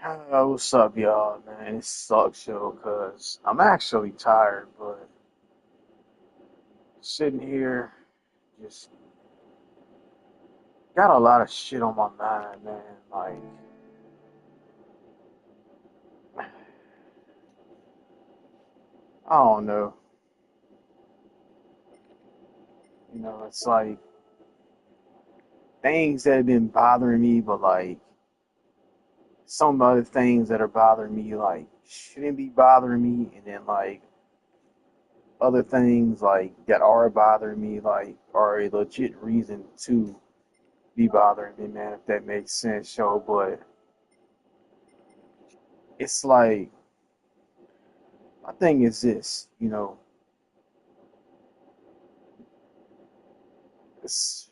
What's up, y'all, man? It sucks, yo, because I'm actually tired, but sitting here, just got a lot of shit on my mind, man. Like, I don't know. It's like things that have been bothering me, but like some other things that are bothering me, like, shouldn't be bothering me, and then like other things, like, that are bothering me, like, are a legit reason to be bothering me, man, if that makes sense, yo, but it's like, my thing is this, it's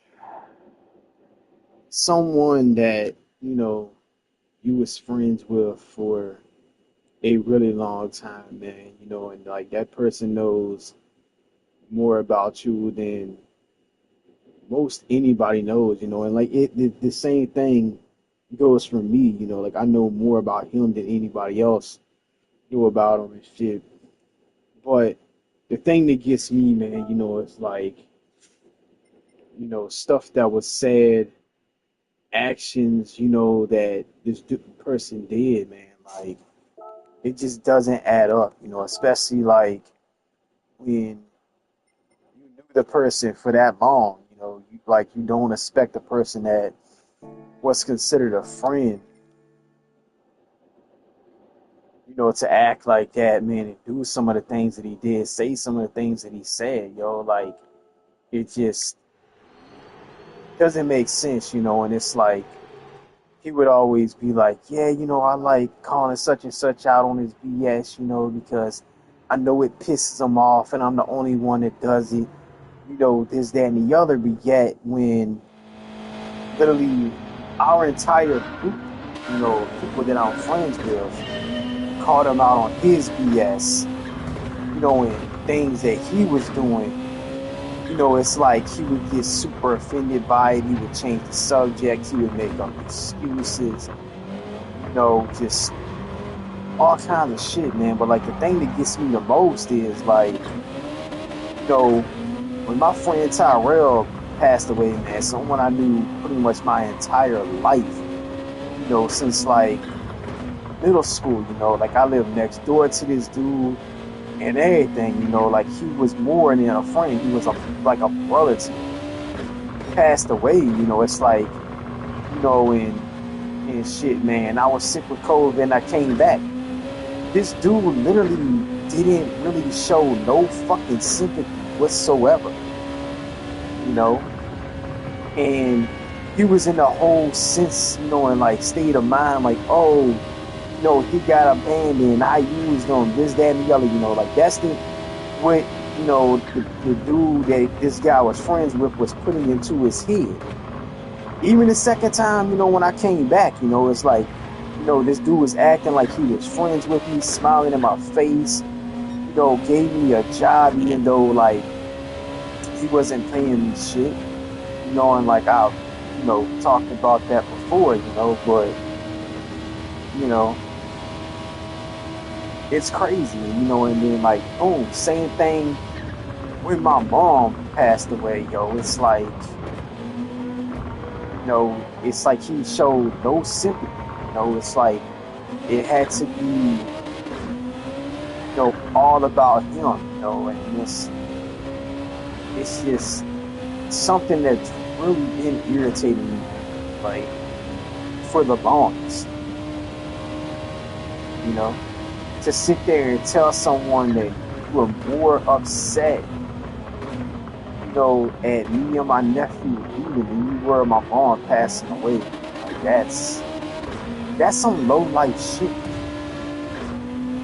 someone that, you was friends with for a really long time, man, and like that person knows more about you than most anybody knows, and like the same thing goes for me, like I know more about him than anybody else knew about him and shit. But the thing that gets me, man, is like, stuff that was said, actions, that this person did, man. Like, it just doesn't add up, especially like when you knew the person for that long, like you don't expect a person that was considered a friend, to act like that, man, and do some of the things that he did, say some of the things that he said, like it just doesn't make sense, and it's like he would always be like, yeah, I like calling such and such out on his BS, because I know it pisses him off and I'm the only one that does it, this, that, and the other. But yet, when literally our entire group, people that I'm friends with, called him out on his BS, and things that he was doing, it's like he would get super offended by it. He would change the subject. He would make up excuses, just all kinds of shit, man. But like the thing that gets me the most is like, when my friend Tyrell passed away, man, someone I knew pretty much my entire life, since like middle school, like I lived next door to this dude and everything, like he was more than a friend. He was like a brother to me. He passed away, it's like, and shit, man. I was sick with COVID and I came back. This dude literally didn't really show no fucking sympathy whatsoever, you know? And he was in the whole sense, and like state of mind, like, oh, he got abandoned, I used him, this, that, and the other, like that's what, the dude that this guy was friends with was putting into his head. Even the second time, when I came back, it's like, this dude was acting like he was friends with me, smiling in my face, gave me a job even though like he wasn't paying me shit, and like I've, talked about that before, but you know, it's crazy, and then like boom, same thing when my mom passed away, yo. It's like he showed no sympathy, it's like it had to be, all about him, and it's just something that's really been irritating me, like for the longest, you know, to sit there and tell someone that you were more upset, at me and my nephew leaving than you were my mom passing away. Like that's some low life shit,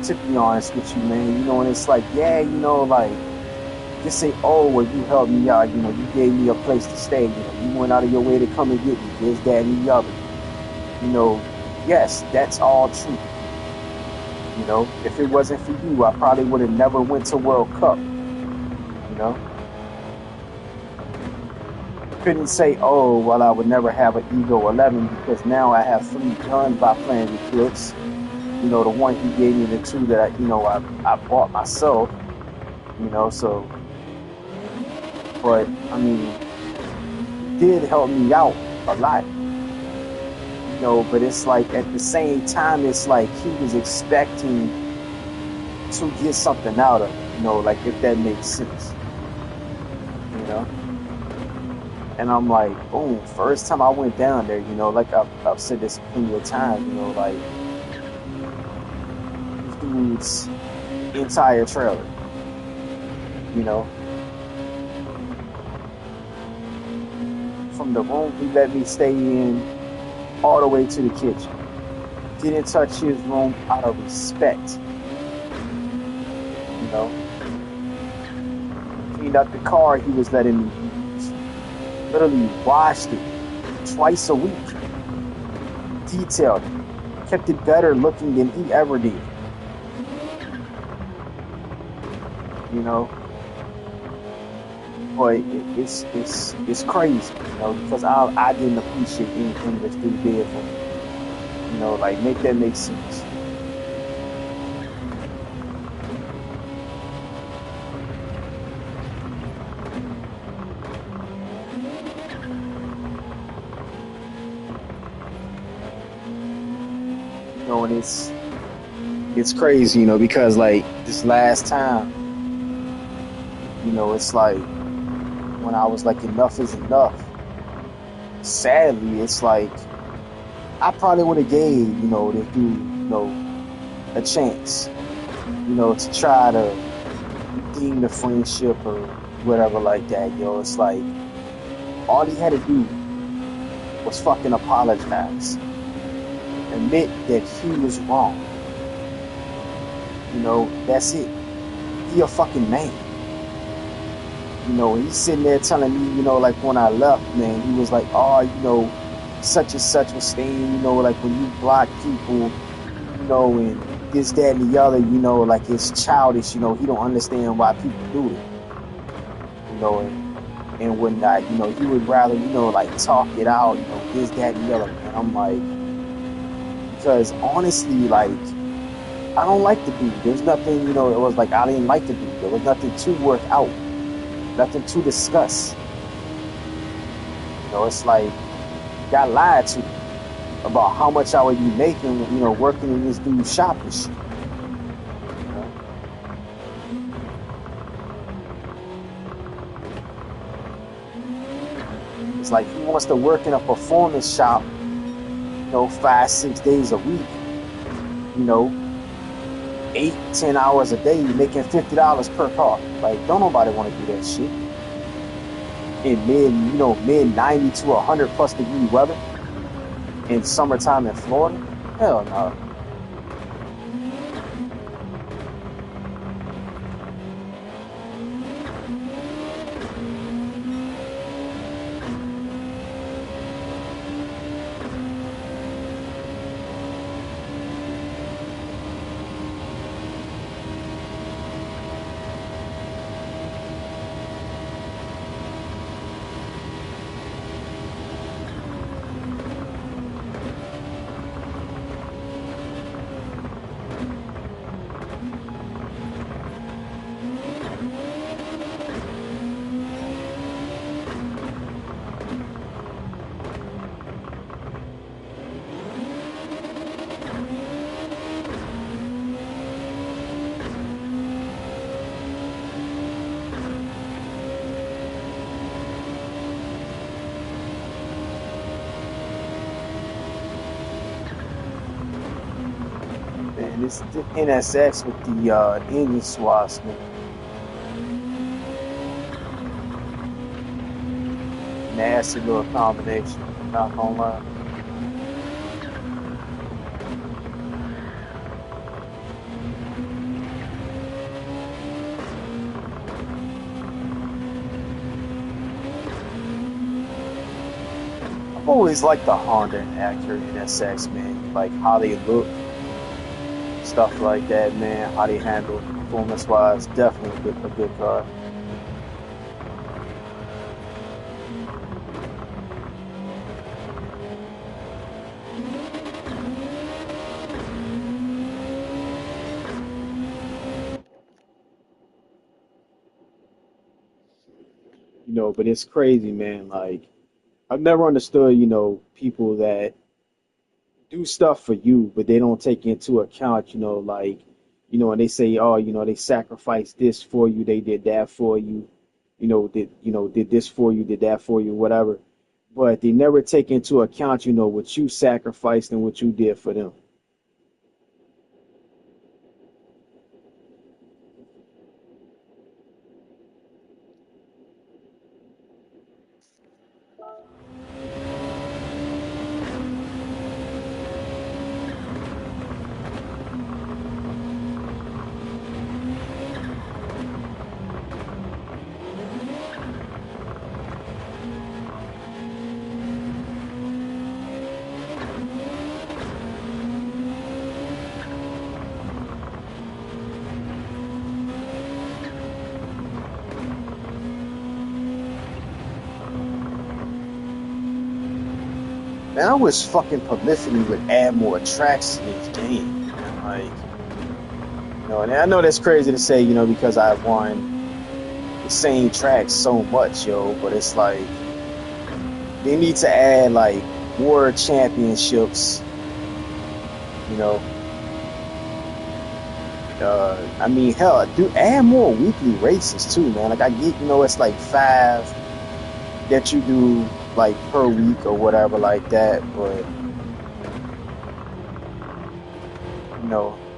to be honest with you, man. And it's like, yeah, like just say, oh, well, you helped me out, you gave me a place to stay, you went out of your way to come and get me, this, that, and the other. Yes, that's all true. If it wasn't for you, I probably would have never went to World Cup, you know. couldn't say, oh, well, I would never have an Ego 11 because now I have three guns by playing Eclipse. The one he gave me, the two that I bought myself. So, but I mean, he did help me out a lot. But it's like at the same time, it's like he was expecting to get something out of it. Like if that makes sense. You know. And I'm like, boom, first time I went down there, like I've said this plenty of times, like this dude's entire trailer, you know, from the room he let me stay in all the way to the kitchen. Didn't touch his room out of respect, you know. Cleaned up the car he was letting me use. Literally washed it twice a week. Detailed it. Kept it better looking than he ever did. You know. But it's crazy, because I didn't appreciate anything this dude did for me. Like make that make sense. And it's crazy, because like this last time, it's like when I was like enough is enough. Sadly, it's like I probably would have gave, this dude, a chance, to try to redeem the friendship or whatever like that, It's like all he had to do was fucking apologize. Admit that he was wrong. That's it. He a fucking man. He's sitting there telling me, like when I left, man, he was like, oh, such and such was staying, like when you block people, and this, that, and the other, like it's childish, he don't understand why people do it, and whatnot, he would rather, like talk it out, this, that, and the other, man. I'm like, because honestly, like, I don't like the dude. There's nothing, it was like I didn't like the dude. There was nothing to work out, nothing to discuss. It's like got lied to about how much I would be making, working in this dude's shop and shit. It's like he wants to work in a performance shop, 5-6 days a week, 8-10 hours a day, making $50 per car. Like, don't nobody want to do that shit. In mid 90 to 100 plus degree weather in summertime in Florida? Hell no. And it's the NSX with the engine swaps, man. Nasty little combination, not gonna lie. I've always liked the Honda and Acura NSX, man. Like how they look, stuff like that, man. How they handle performance wise, definitely a good car. But it's crazy, man. Like I've never understood, people that do stuff for you, but they don't take into account, like, and they say, oh, they sacrificed this for you, they did that for you, did this for you, did that for you, whatever. But they never take into account, what you sacrificed and what you did for them. Man, I wish fucking Polyphony would add more tracks to this game, man. Like, and I know that's crazy to say, because I've won the same tracks so much, but it's like they need to add like more championships, you know. I mean, hell, do add more weekly races too, man. Like I get, it's like five that you do like per week or whatever like that, but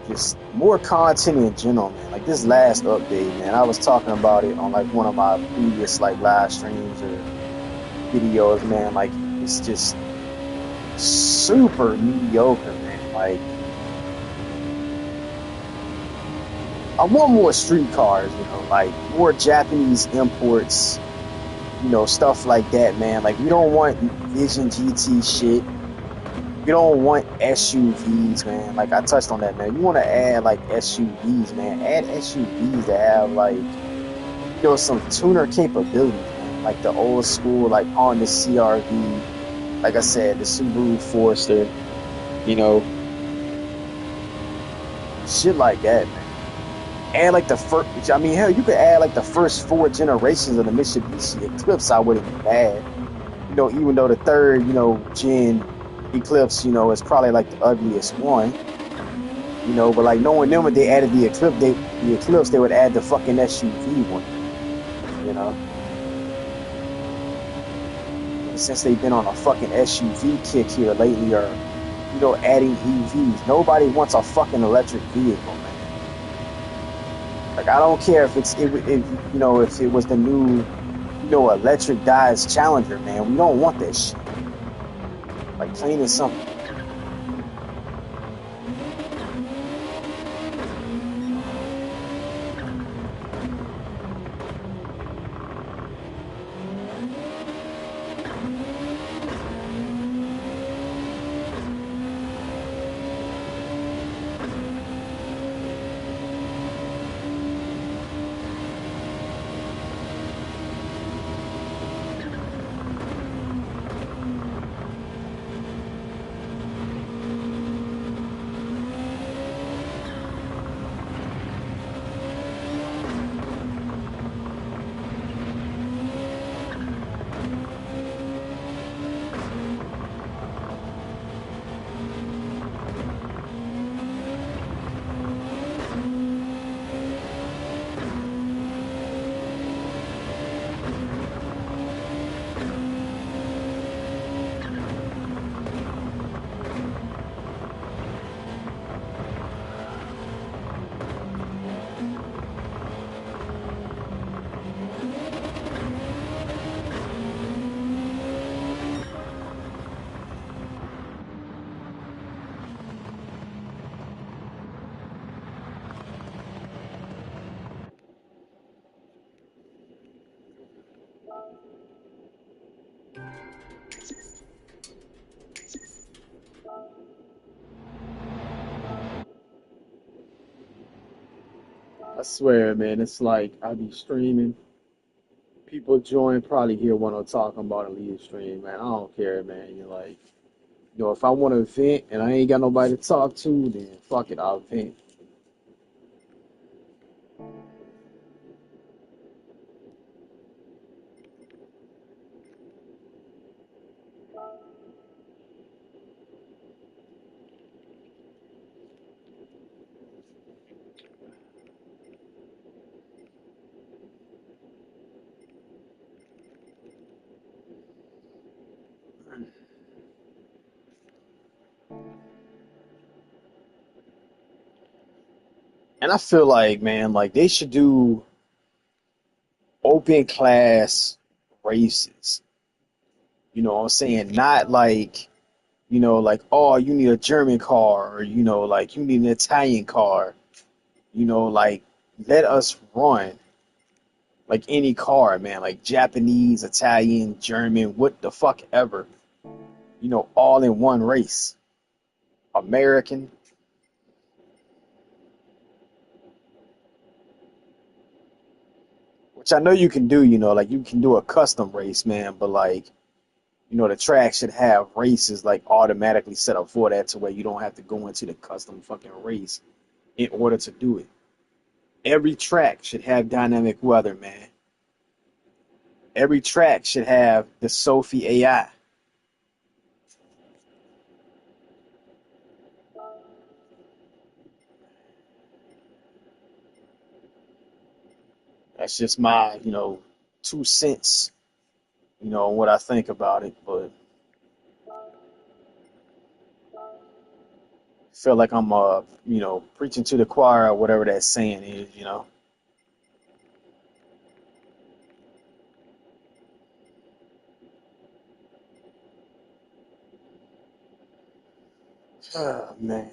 just more content in general, man. Like this last update, man. I was talking about it on like one of my previous like live streams or videos, man. Like it's just super mediocre, man. Like I want more street cars, like more Japanese imports, stuff like that, man. Like we don't want Vision GT shit. We don't want SUVs, man. Like I touched on that, man. You want to add like SUVs, man. Add SUVs that have like, some tuner capabilities, man. Like the old school, like Honda CRV. Like I said, the Subaru Forester, you know, shit like that, man. Add like the first, I mean, hell, you could add like the first four generations of the Mitsubishi Eclipse. I wouldn't be mad. Even though the third, gen Eclipse, is probably like the ugliest one. But like knowing them, when they added the Eclipse, they would add the fucking SUV one. You know, and since they've been on a fucking SUV kick here lately, or adding EVs, nobody wants a fucking electric vehicle, man. Like I don't care if if it was the new electric Dodge Challenger, man. We don't want that shit. Like plain and simple. I swear, man, it's like I be streaming. People join, probably hear what I'm talking about and leave the stream, man. I don't care, man. You're like, if I want to vent and I ain't got nobody to talk to, then fuck it, I'll vent. And I feel like, man, like they should do open class races. You know what I'm saying? Not like, like, oh, you need a German car, or, like you need an Italian car. Like, let us run like any car, man, like Japanese, Italian, German, what the fuck ever, all in one race. American, which I know you can do, like you can do a custom race, man, but like, the track should have races like automatically set up for that to where you don't have to go into the custom fucking race in order to do it. Every track should have dynamic weather, man. Every track should have the Sophie AI. That's just my, 2 cents, what I think about it. But I feel like I'm, preaching to the choir or whatever that saying is. Oh, man.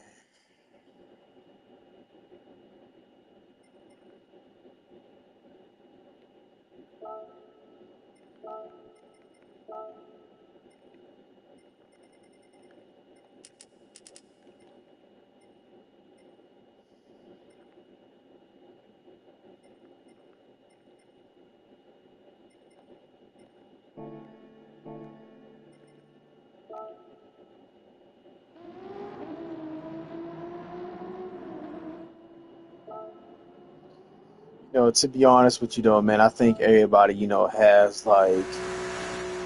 To be honest with you though, man, I think everybody, has like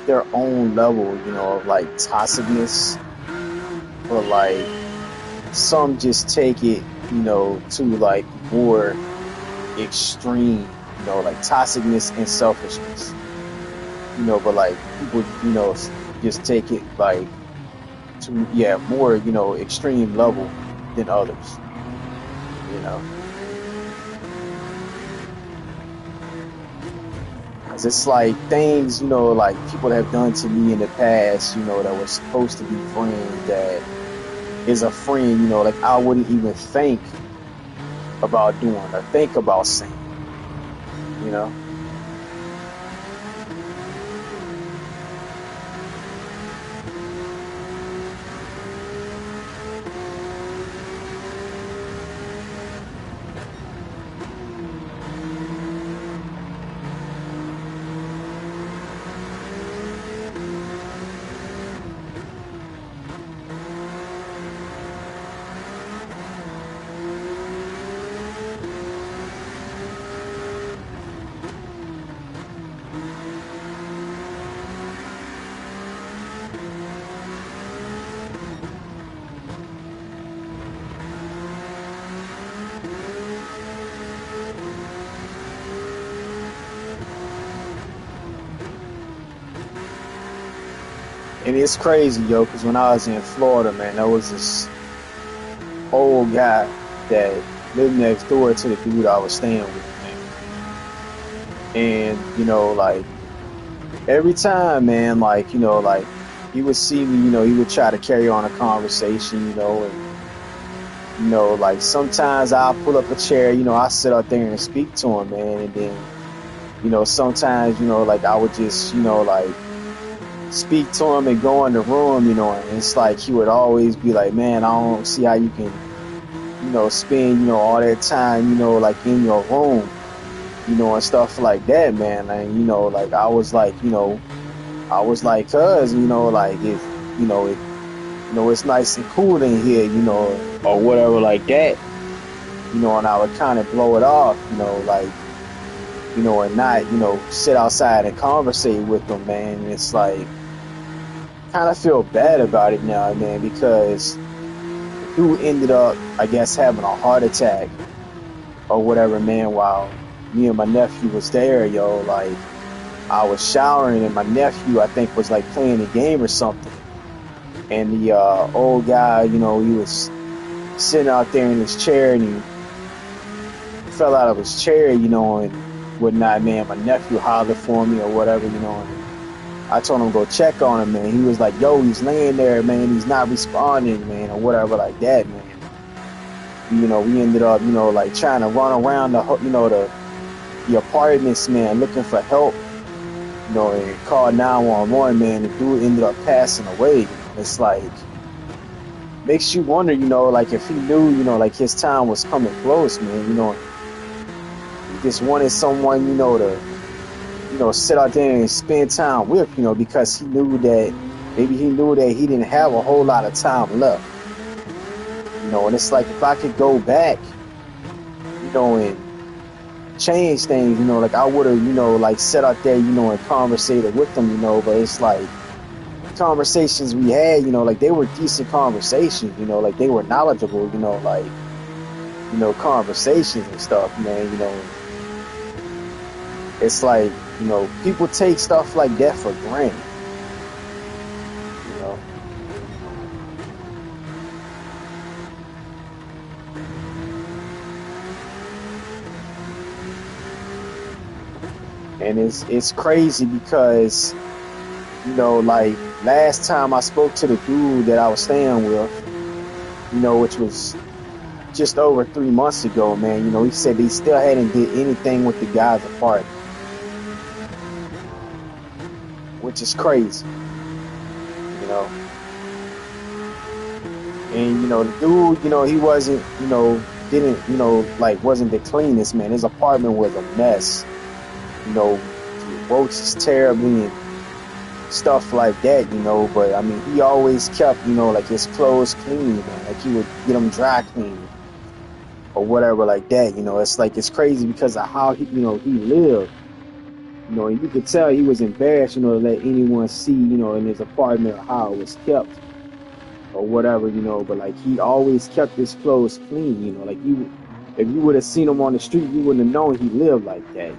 their own level, of like toxicness, but like some just take it, to like more extreme, like toxicness and selfishness, but like people, just take it like to, yeah, more, extreme level than others, you know. 'Cause it's like things, like people have done to me in the past, that were supposed to be friends that is a friend, like I wouldn't even think about doing or think about saying, you know. And it's crazy, yo, because when I was in Florida, man, there was this old guy that lived next door to the dude I was staying with, man. And, like every time, man, like, like he would see me, he would try to carry on a conversation, and, like sometimes I'll pull up a chair, I sit out there and speak to him, man. And then, sometimes, like I would just, like speak to him and go in the room, and it's like he would always be like, man, I don't see how you can, spend, all that time, like in your room, and stuff like that, man. And, like I was like, I was like, cuz, like if, it, it's nice and cool in here, or whatever like that, and I would kind of blow it off, like, and not, sit outside and conversate with them, man. And it's like, kind of feel bad about it now, man, because dude ended up, I guess, having a heart attack or whatever, man, while me and my nephew was there, yo. Like, I was showering and my nephew, I think, was like playing a game or something. And the old guy, he was sitting out there in his chair and fell out of his chair, and whatnot, man. My nephew hollered for me or whatever, and I told him to go check on him, man. He was like, yo, he's laying there, man. He's not responding, man, or whatever like that, man. And we ended up, like trying to run around the apartments, man, looking for help, and call 911, man. The dude ended up passing away, and it's like makes you wonder, like if he knew, like his time was coming close, man, and he just wanted someone, to, sit out there and spend time with, because he knew that maybe he knew that he didn't have a whole lot of time left, and it's like if I could go back, and change things, like I would have, like sat out there, and conversated with them, but it's like conversations we had, like they were decent conversations, like they were knowledgeable, like, conversations and stuff, man, and it's like, people take stuff like that for granted, you know, and it's crazy because, like last time I spoke to the dude that I was staying with, which was just over 3 months ago, man, he said they still hadn't did anything with the guy's apartment, which is crazy, you know. And the dude, he wasn't, didn't, like wasn't the cleanest, man. His apartment was a mess, roaches terribly and stuff like that, But I mean, he always kept, like his clothes clean, man. Like he would get them dry clean or whatever, like that. It's like it's crazy because of how he lived. And you could tell he was embarrassed, to let anyone see, in his apartment how it was kept or whatever, but like he always kept his clothes clean, like you if you would have seen him on the street, you wouldn't have known he lived like that.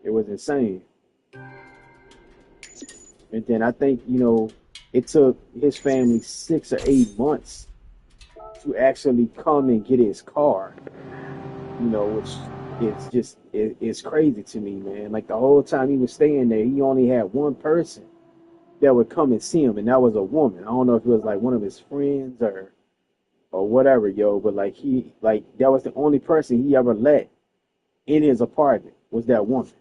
It was insane. And then I think, it took his family 6 or 8 months to actually come and get his car, which it's crazy to me, man. Like the whole time he was staying there, he only had one person that would come and see him, and that was a woman. I don't know if it was like one of his friends or whatever, but like that was the only person he ever let in his apartment was that woman.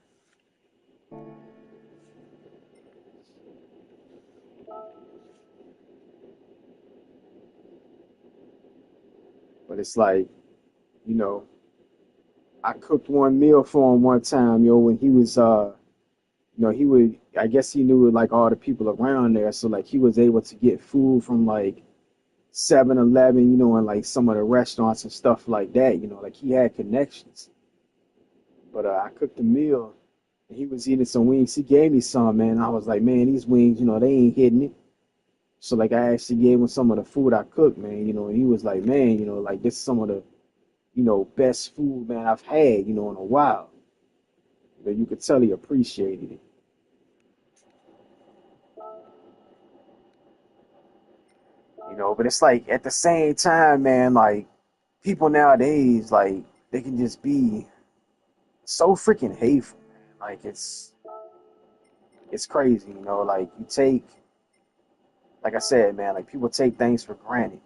But it's like, you know, I cooked one meal for him one time, when he was he would I guess he knew like all the people around there, so like he was able to get food from like 7-Eleven, and like some of the restaurants and stuff like that, like he had connections. But I cooked a meal and he was eating some wings. He gave me some, man. I was like, man, these wings, they ain't hitting it. So like I actually gave him some of the food I cooked, man, and he was like, man, like this is some of the, best food, man, I've had, in a while. But you could tell he appreciated it, but it's like at the same time, man, like people nowadays, like they can just be so freaking hateful, man. Like it's crazy, like you take, like I said, man, like people take things for granted,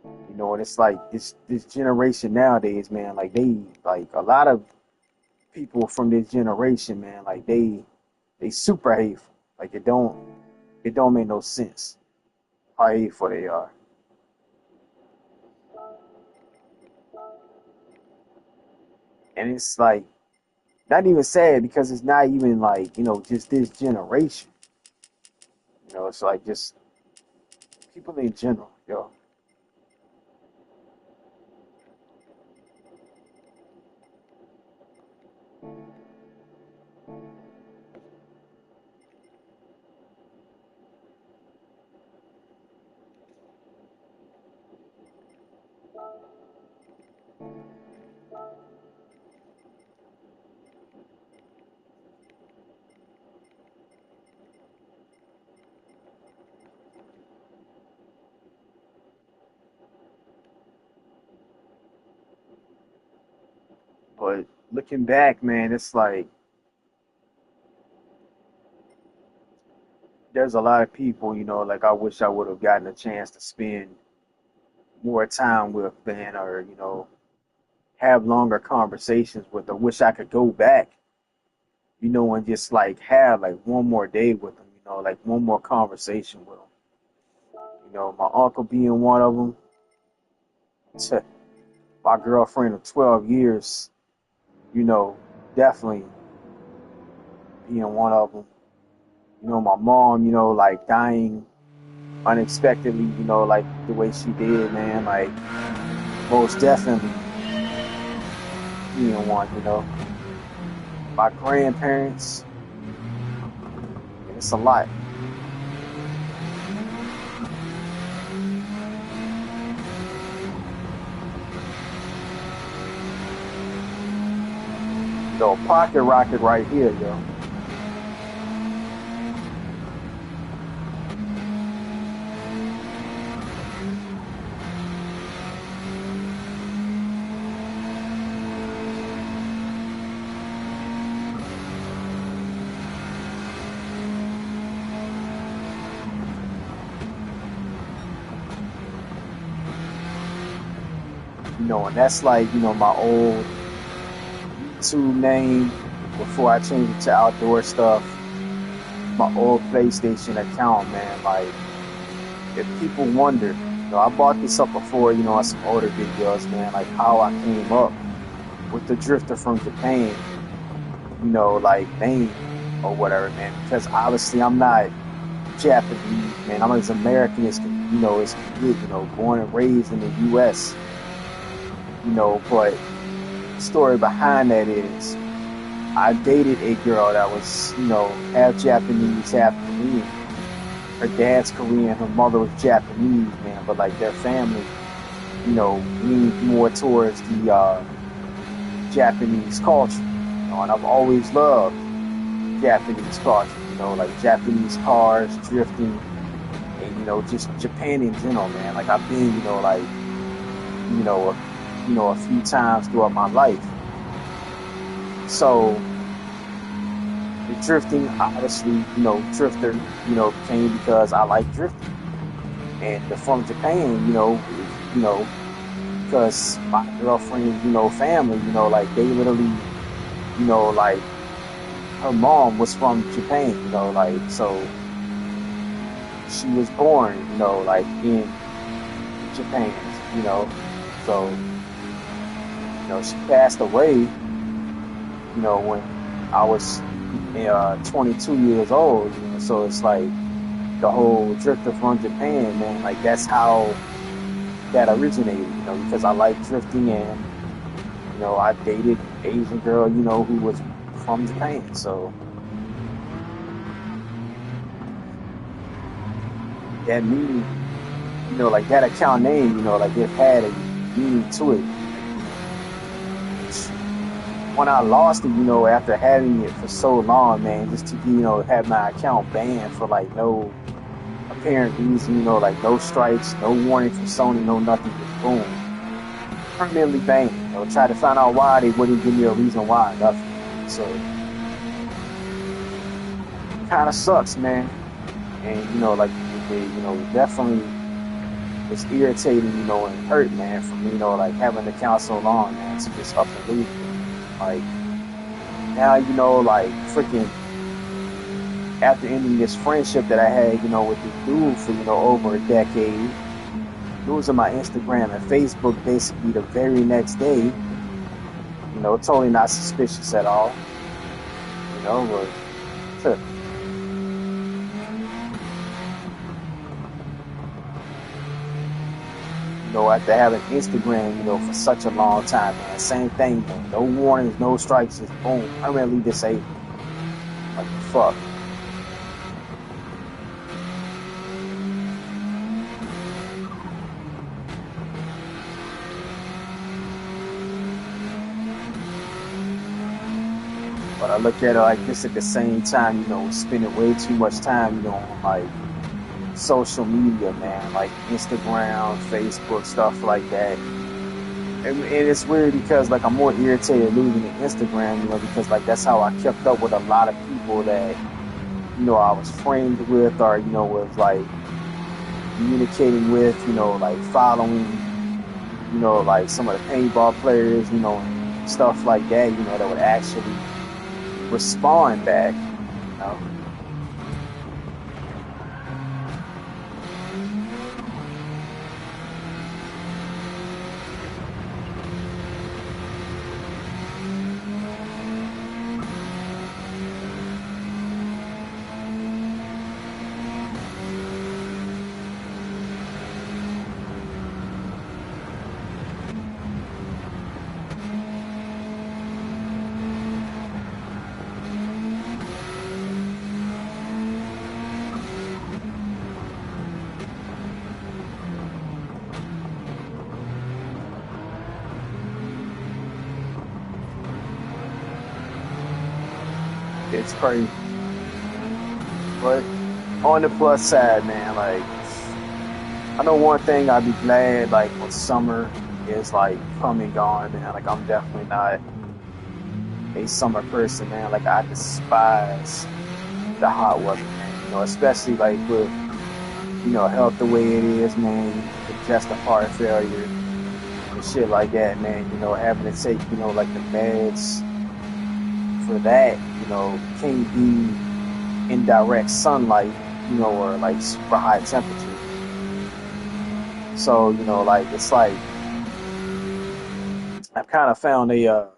and it's like this generation nowadays, man, like like a lot of people from this generation, man, like they super hateful. Like it don't make no sense how hateful they are. And it's like not even sad because it's not even like, just this generation. It's like just people in general, yo. looking back, man, it's like there's a lot of people, like I wish I would have gotten a chance to spend more time with, man, or, have longer conversations with. I wish I could go back, and just like have like one more day with them, like one more conversation with them. My uncle being one of them, my girlfriend of 12 years, you know, definitely being one of them. My mom, like dying unexpectedly, like the way she did, man, like most definitely being one. My grandparents, it's a lot. Pocket rocket right here, yo. And that's like, my old YouTube name before I changed it to outdoor stuff. My old PlayStation account, man. Like, if people wonder, I bought this up before, on some older videos, man, like how I came up with the drifter from Japan, like name or whatever, man. Because obviously I'm not Japanese, man. I'm as American as can get, born and raised in the U.S., but the story behind that is I dated a girl that was, half Japanese, half Korean. Her dad's Korean, her mother was Japanese, man, but like their family, leaned more towards the Japanese culture. And I've always loved Japanese culture, like Japanese cars, drifting, and just Japan in general, man. Like I've been, like, you know, a few times throughout my life. So the drifting, obviously, drifter, came because I like drifting. And the from Japan, you know, because my girlfriend, family, like they literally, like her mom was from Japan, like so she was born, like in Japan, you know. So, she passed away, when I was 22 years old. So it's like the whole drifter from Japan, man. Like that's how that originated, because I like drifting and I dated Asian girl, who was from Japan. So that meaning, like that account name, like it had a meaning to it. When I lost it, after having it for so long, man, just to have my account banned for like no apparent reason, like no strikes, no warning from Sony, no nothing, just boom, permanently banned. Try to find out why, they wouldn't give me a reason why, nothing. So kind of sucks, man. And like they, definitely was irritating, and hurt, man, from like having the account so long, man, to just up and leave. Like now, like freaking after ending this friendship that I had, with this dude for, over a decade, losing my Instagram and Facebook basically the very next day, totally not suspicious at all, but after having Instagram, for such a long time, man, same thing, man. No warnings, no strikes, just boom, permanently disabled. Like fuck. But I look at it like this at the same time, spending way too much time, on like social media, man, like Instagram, Facebook, stuff like that. And it's weird because like I'm more irritated losing the Instagram, because like that's how I kept up with a lot of people that I was friends with, or was like communicating with, like following, like some of the paintball players, and stuff like that, that would actually respond back, you know. It's crazy. But on the plus side, man, like I know one thing I'd be glad like when summer is like come and gone, man. Like I'm definitely not a summer person, man. Like I despise the hot weather, man. Especially like with health the way it is, man. Congestive heart failure and shit like that, man. Having to take like the meds for that, can't be in direct sunlight, or like super high temperature. So like it's like I've kind of found a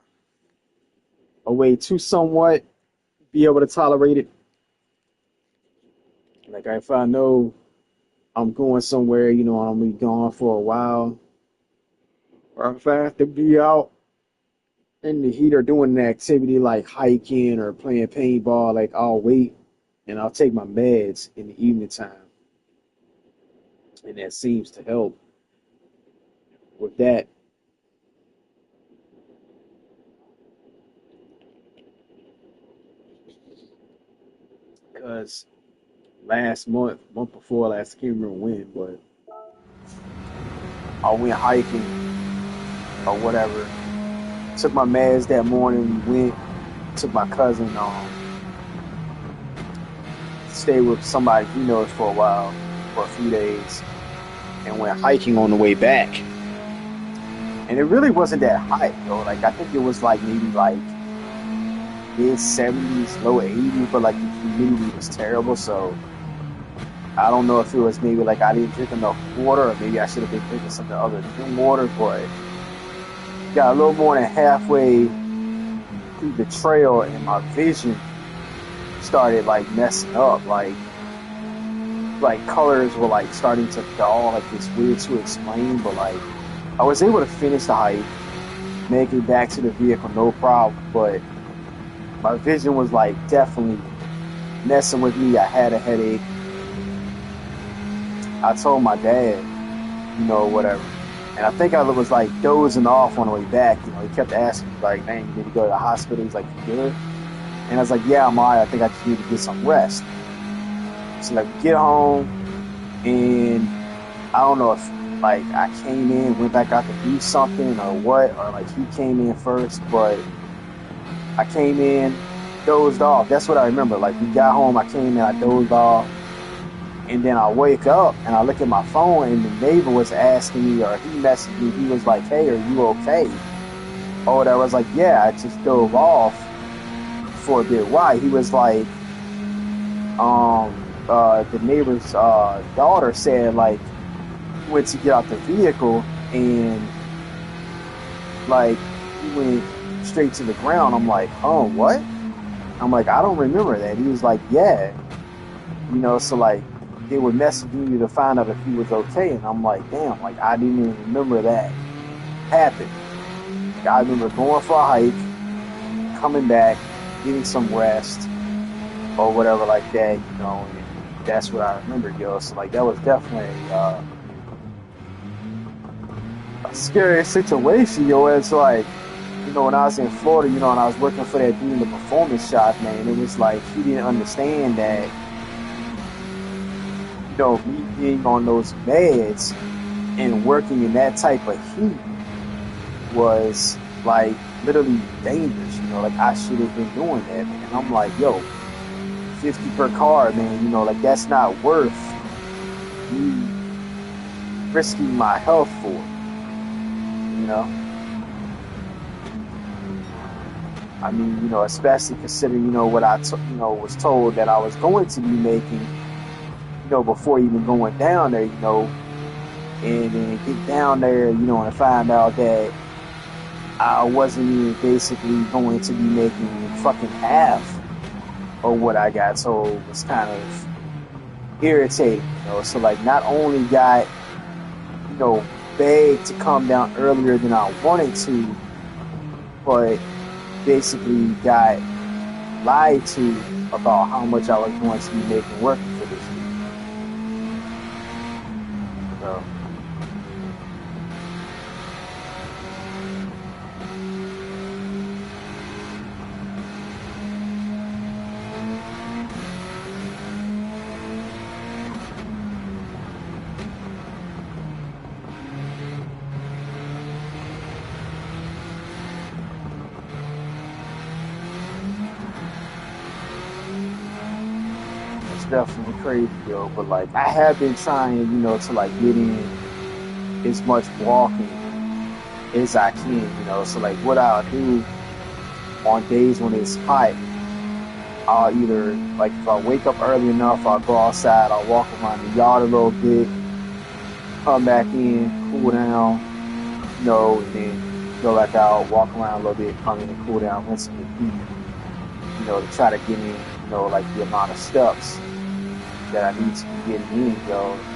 way to somewhat be able to tolerate it. Like if I know I'm going somewhere, I'm gonna be gone for a while, or if I have to be out in the heat or doing an activity like hiking or playing paintball, like I'll wait and I'll take my meds in the evening time, and that seems to help with that. Because last month before last, I can't remember when, but I went hiking or whatever. Took my meds that morning. We went, took my cousin, stayed with somebody he knows for a while, for a few days, and went hiking on the way back. And it really wasn't that hot, though. Like I think it was like maybe like mid 70s, low 80s, but like the humidity was terrible. So I don't know if it was maybe like I didn't drink enough water, or maybe I should have been drinking something other than water. But got a little more than halfway through the trail, and my vision started like messing up. Like colors were like starting to dull. Like it's weird to explain, but like I was able to finish the hike, make it back to the vehicle, no problem. But my vision was like definitely messing with me. I had a headache. I told my dad, whatever. And I think I was like dozing off on the way back. He kept asking me, like, man, you need to go to the hospital. He's like, you good? And I was like, yeah, I'm all right. I think I just need to get some rest. So, like, we get home, and I don't know if, like, I came in, went back out to do something or what, or, like, he came in first, but I came in, dozed off. That's what I remember. Like, we got home, I came in, I dozed off. And then I wake up and I look at my phone, and the neighbor was asking me, or he messaged me. He was like, "Hey, are you okay?" Or whatever. I was like, "Yeah, I just dove off for a bit." Why? He was like, the neighbor's daughter said like he went to get out the vehicle, and like he went straight to the ground. I'm like, "Oh, what?" I'm like, "I don't remember that." He was like, "Yeah." So like they were messaging you to find out if he was okay, and I'm like, damn, like I didn't even remember that happened. Like, I remember going for a hike, coming back, getting some rest, or whatever like that, and that's what I remember, yo. So like that was definitely a scary situation, yo. It's like, when I was in Florida, and I was working for that dude in the performance shop, man, it was like he didn't understand that me being on those meds and working in that type of heat, was like literally dangerous. Like I should have been doing that, man. And I'm like, yo, 50 per car, man. Like that's not worth me risking my health for. You know, I mean, especially considering what was told that I was going to be making, before even going down there, and then get down there, and find out that I wasn't even basically going to be making fucking half of what I got told was kind of irritating. So like not only got, begged to come down earlier than I wanted to, but basically got lied to about how much I was going to be making working for this dude. So it's definitely crazy, yo. But like I have been trying, to like get in as much walking as I can, So like what I'll do on days when it's hot, I'll either like if I wake up early enough, I'll go outside, I'll walk around the yard a little bit, come back in, cool down, and then go back out, walk around a little bit, come in and cool down, rinse and repeat, to try to get in, like the amount of steps that I need to be getting in,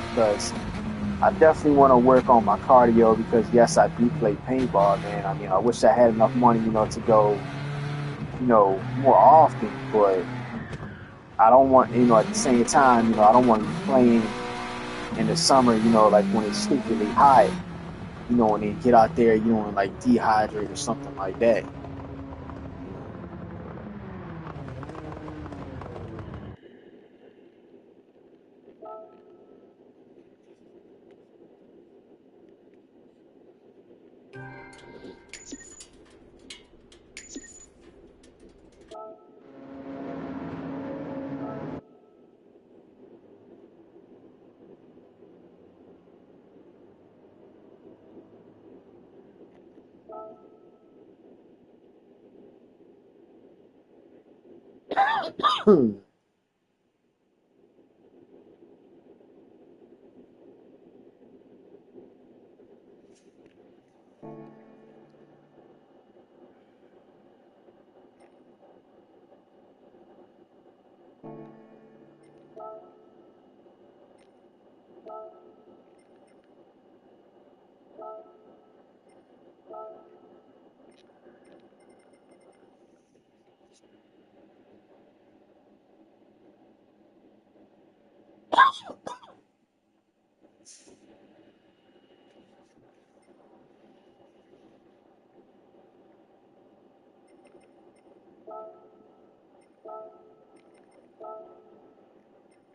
because I definitely want to work on my cardio because yes, I do play paintball, man. I mean, I wish I had enough money, to go, more often, but I don't want, at the same time, I don't want to be playing in the summer, like when it's stupidly hot, and then get out there, and like dehydrate or something like that.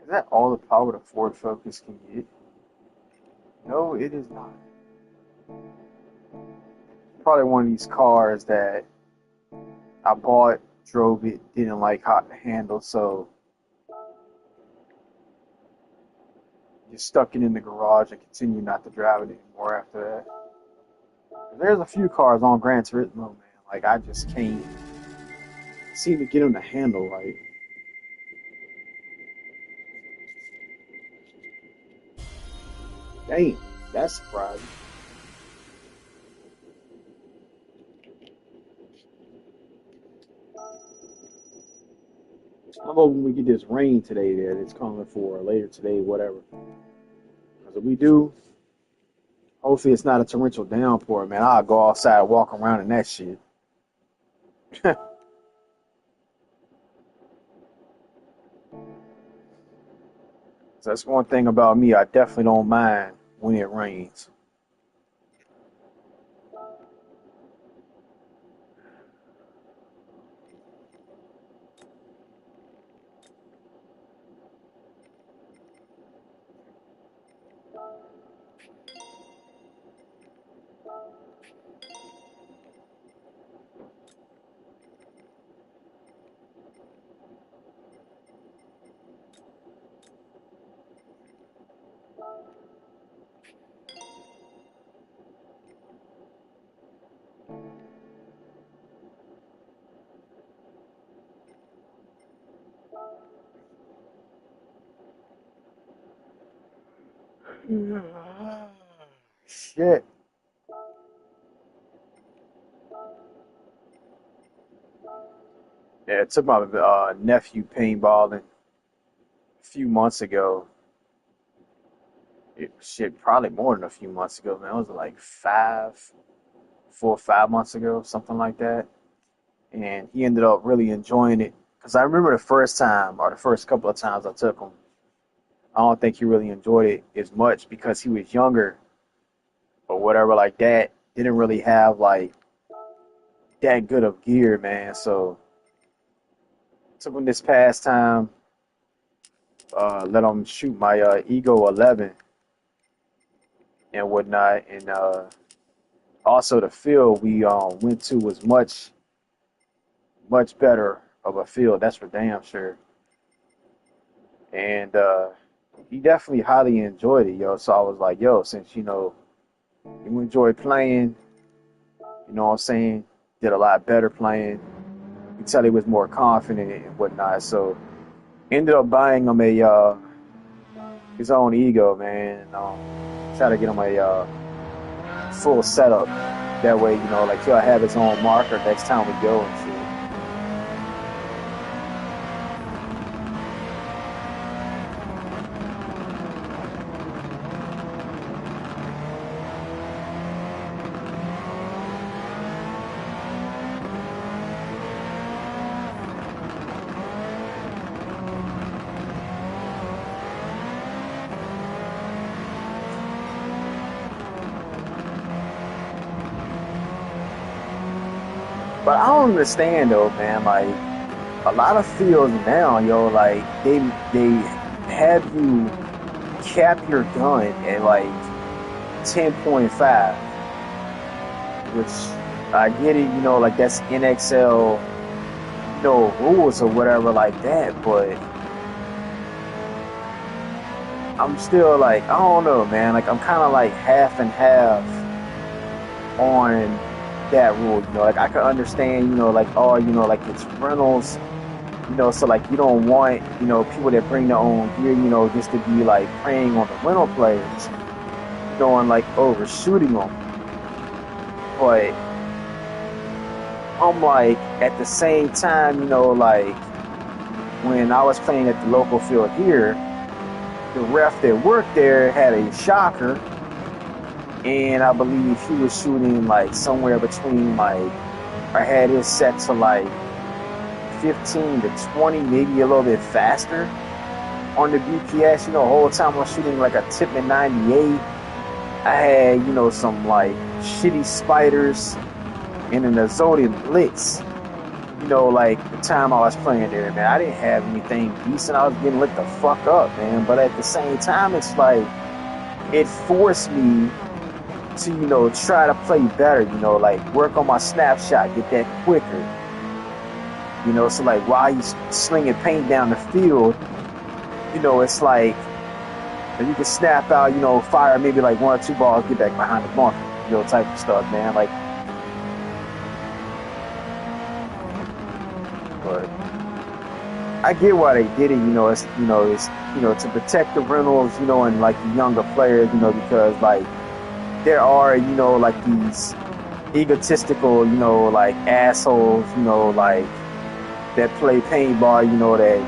Is that all the power the Ford Focus can get? No, it is not. Probably one of these cars that I bought, drove it, didn't like how it handled, so just stuck it in the garage and continued not to drive it anymore after that. There's a few cars on Gran Turismo, man. Like I just can't seem to get them to handle right. Damn, that's surprising. I'm hoping we get this rain today that it's coming for later today, whatever. Because if we do, hopefully it's not a torrential downpour, man. I'll go outside, walk around in that shit. So that's one thing about me. I definitely don't mind when it rains. Shit. Yeah, it took my nephew paintballing a few months ago. Shit, probably more than a few months ago, man. It was like 4 or 5 months ago, something like that. And he ended up really enjoying it. Because I remember the first time, or the first couple of times I took him, I don't think he really enjoyed it as much because he was younger or whatever like that. Didn't really have like that good of gear, man. So took him this past time, let him shoot my Ego 11 and whatnot. And also the field we went to was much better of a field. That's for damn sure. And he definitely highly enjoyed it, yo. So I was like, yo, since you enjoy playing, you know what I'm saying, did a lot better playing. You could tell he was more confident and whatnot. So ended up buying him a his own ego, man. And, try to get him a full setup. That way, like he'll have his own marker next time we go and shit. But I don't understand though, man. Like a lot of fields now, yo, like they have you cap your gun at like 10.5, which I get it, like that's NXL, rules or whatever like that. But I'm still like, I don't know, man. Like I'm kind of like half and half on that rule. Like I could understand, like oh, like it's rentals, so like you don't want, people that bring their own gear, just to be like preying on the rental players, and like overshooting them. But I'm like at the same time, like when I was playing at the local field here, the ref that worked there had a shocker, and I believe he was shooting like somewhere between like, I had it set to like 15 to 20, maybe a little bit faster on the BPS. The whole time I was shooting like a Tippmann 98. I had, some like shitty spiders and an Azodian Blitz. Like the time I was playing there, man, I didn't have anything decent. I was getting lit the fuck up, man. But at the same time, it's like it forced me to, try to play better, like work on my snapshot, get that quicker. So like while you slinging paint down the field, it's like you can snap out, fire maybe like one or two balls, get back behind the bunker, type of stuff, man. Like, but I get why they did it, it's to protect the rentals, and like the younger players, because like there are, like these egotistical, like assholes, like that play paintball, that,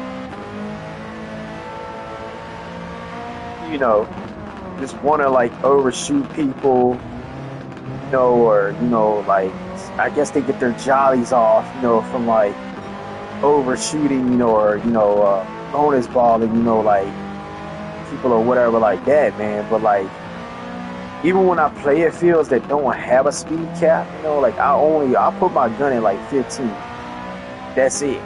just want to like overshoot people, or, like, I guess they get their jollies off, from like overshooting, or, bonus balling, like people or whatever like that, man. But like, even when I play at fields that don't have a speed cap, like I put my gun at like 15. That's it.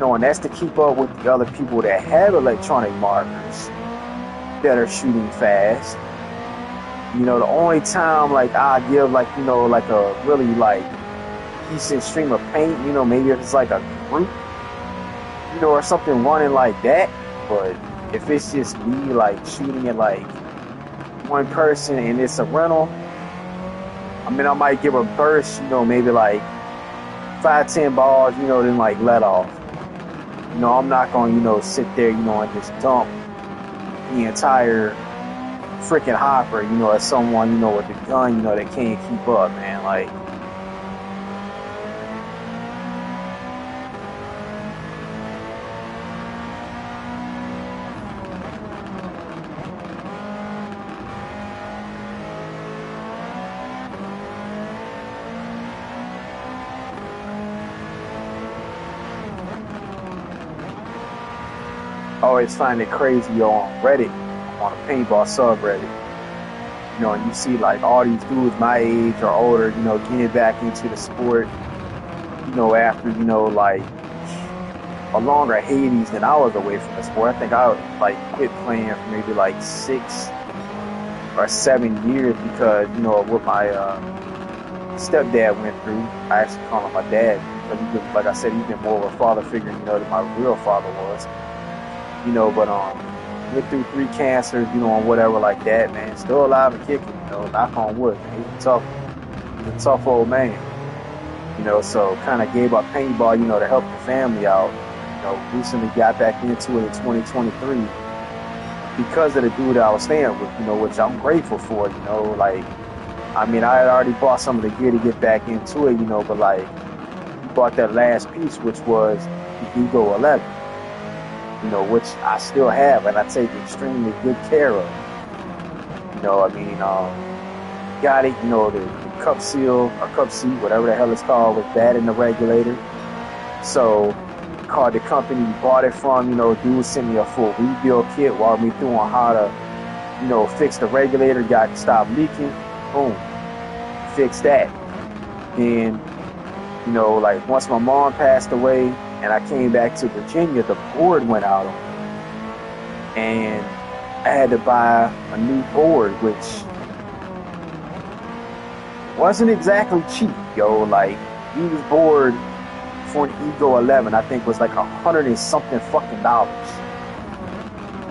And that's to keep up with the other people that have electronic markers that are shooting fast. The only time like I give like, like a really like decent stream of paint, maybe if it's like a group, or something running like that. But if it's just me like shooting at like one person and it's a rental, I mean I might give a burst, maybe like 5-10 balls, then like let off. I'm not gonna, sit there, and just dump the entire freaking Hopper, as someone, with a gun, that can't keep up, man. Like, I always find it crazy on Reddit, on a paintball subreddit, and you see like all these dudes my age or older, getting back into the sport, after, like a longer Hades than I was away from the sport. I think I like quit playing for maybe like 6 or 7 years because, of what my stepdad went through. I actually call him my dad because like I said, he's been more of a father figure, than my real father was. But went through 3 cancers, and whatever like that, man. Still alive and kicking, knock on wood, man. He's a tough old man, so kind of gave up paintball, to help the family out. Recently got back into it in 2023 because of the dude that I was staying with, which I'm grateful for, like, I mean, I had already bought some of the gear to get back into it, but like, he bought that last piece, which was the Ego 11, which I still have and I take extremely good care of. I mean, got it, the cup seal or cup seat, whatever the hell it's called, was bad in the regulator. So called the company he bought it from, dude sent me a full rebuild kit, walked me through on how to, fix the regulator, got stopped leaking, boom, fix that. And, like once my mom passed away and I came back to Virginia, the board went out on me. And I had to buy a new board, which wasn't exactly cheap, yo. Like, used board for an Ego 11, I think was like 100 and something fucking dollars.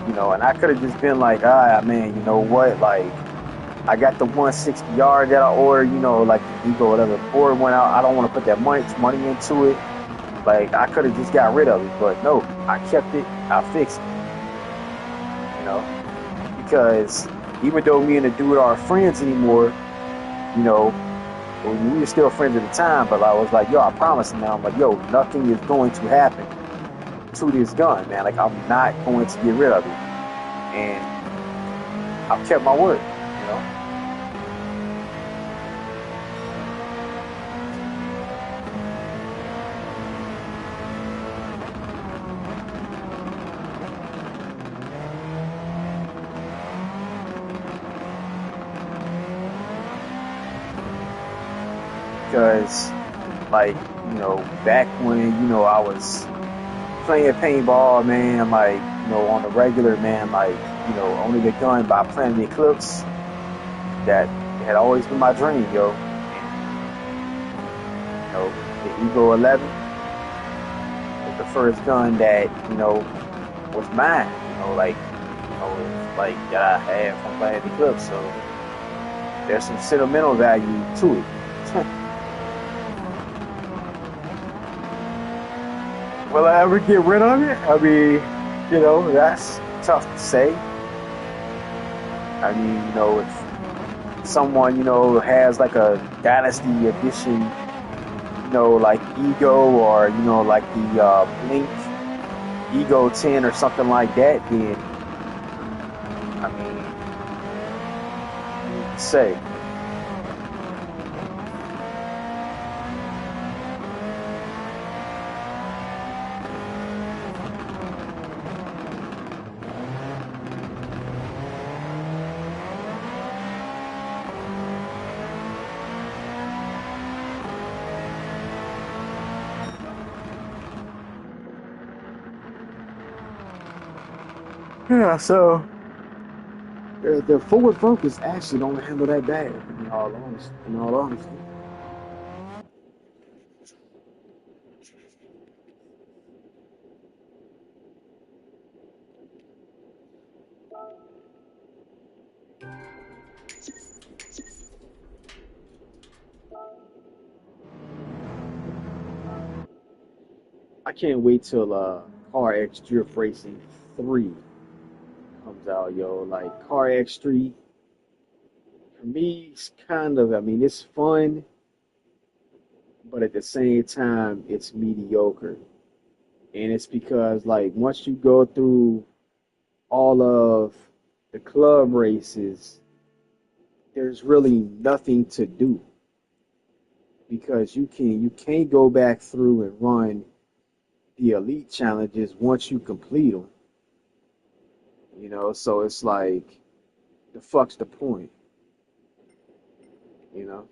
And I could have just been like, man, you know what? Like, I got the 160 yard that I ordered, like the Ego 11 board went out. I don't want to put that money into it. Like, I could have just got rid of it, but no, I kept it. I fixed it, because even though me and the dude aren't friends anymore, you know, we were still friends at the time, but I was like, yo, I promise him now. I'm like, yo, nothing is going to happen to this gun, man. Like, I'm not going to get rid of it. And I've kept my word. Because, like, back when, I was playing paintball, man, like, on the regular, man, like, only the gun by Planet Eclipse, that had always been my dream, yo. And, the Ego 11 was the first gun that, was mine, like, that I had from Planet Eclipse, so there's some sentimental value to it. Will I ever get rid of it? I mean, that's tough to say. I mean, if someone, has like a Dynasty edition, like Ego or, like the Blink Ego 10 or something like that, then, I mean, what to say? Yeah, so the forward focus actually don't handle that bad. In all honesty. I can't wait till RX Drift Racing 3 comes games out, yo. Like Car X Street, for me, it's kind of, I mean, it's fun, but at the same time, it's mediocre. And it's because, like, once you go through all of the club races, there's really nothing to do because you can't go back through and run the elite challenges once you complete them. So it's like the fuck's the point, you know?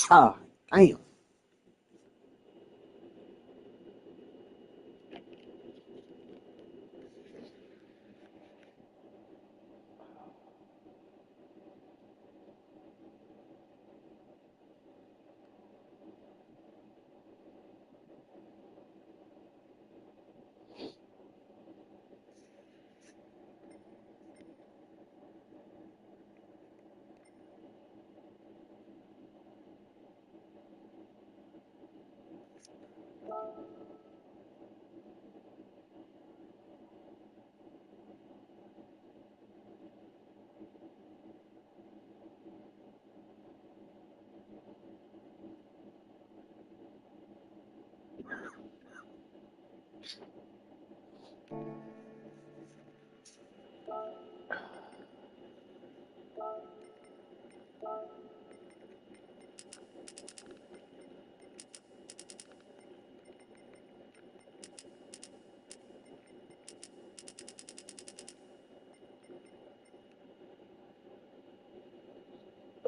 Ah, damn.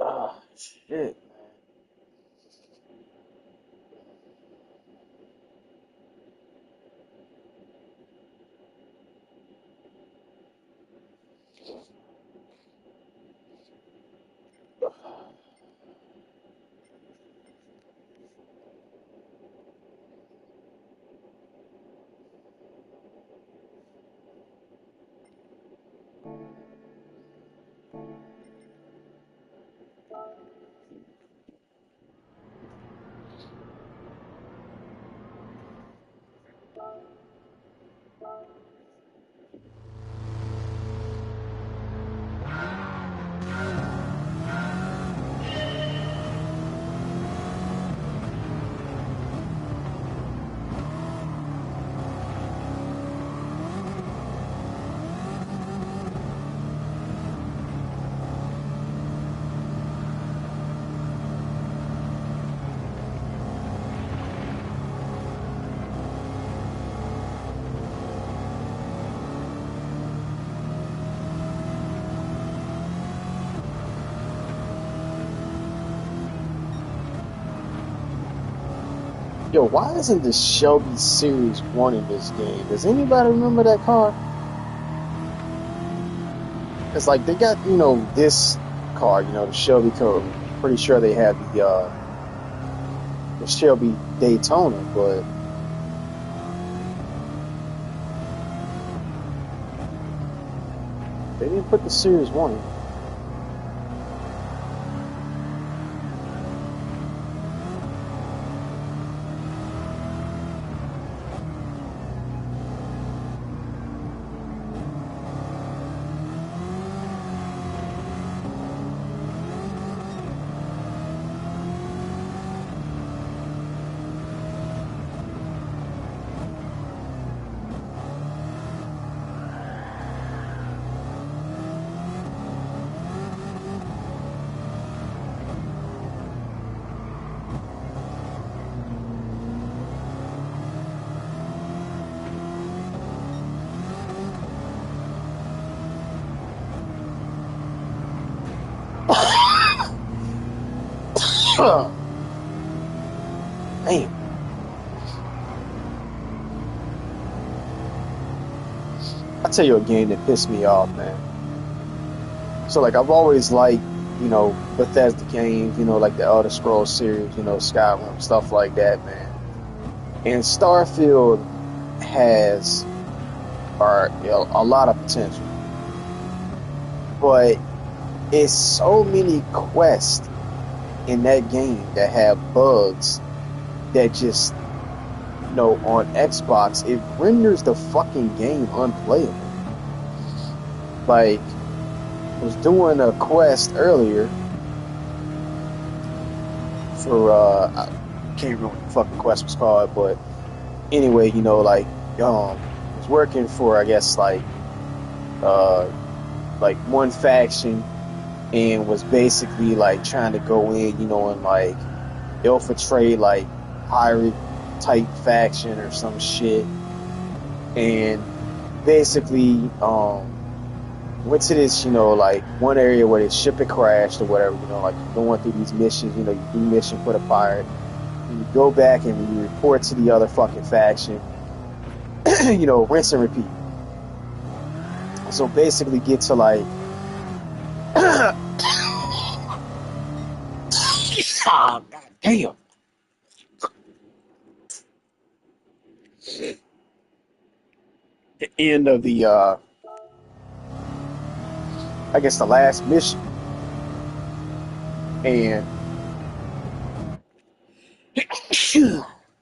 Ah, shit. Yo, why isn't the Shelby Series 1 in this game? Does anybody remember that car? Because, like, they got, this car, the Shelby Code. Pretty sure they had the Shelby Daytona, but they didn't put the Series 1 in. Damn. I tell you a game that pissed me off, man. So like I've always liked, Bethesda games, like the Elder Scrolls series, Skyrim, stuff like that, man. And Starfield has a lot of potential, but it's so many quests in that game that have bugs that just, on Xbox, it renders the fucking game unplayable. Like, I was doing a quest earlier for, I can't remember what the fucking quest was called, but anyway, I was working for, I guess, uh, like one faction and was basically like trying to go in, and like infiltrate like pirate type faction or some shit, and basically went to this, like one area where the ship had crashed or whatever, like going through these missions, you do mission for the pirate, and you go back and you report to the other fucking faction, rinse and repeat. So basically get to like oh, god damn. The end of the I guess the last mission, and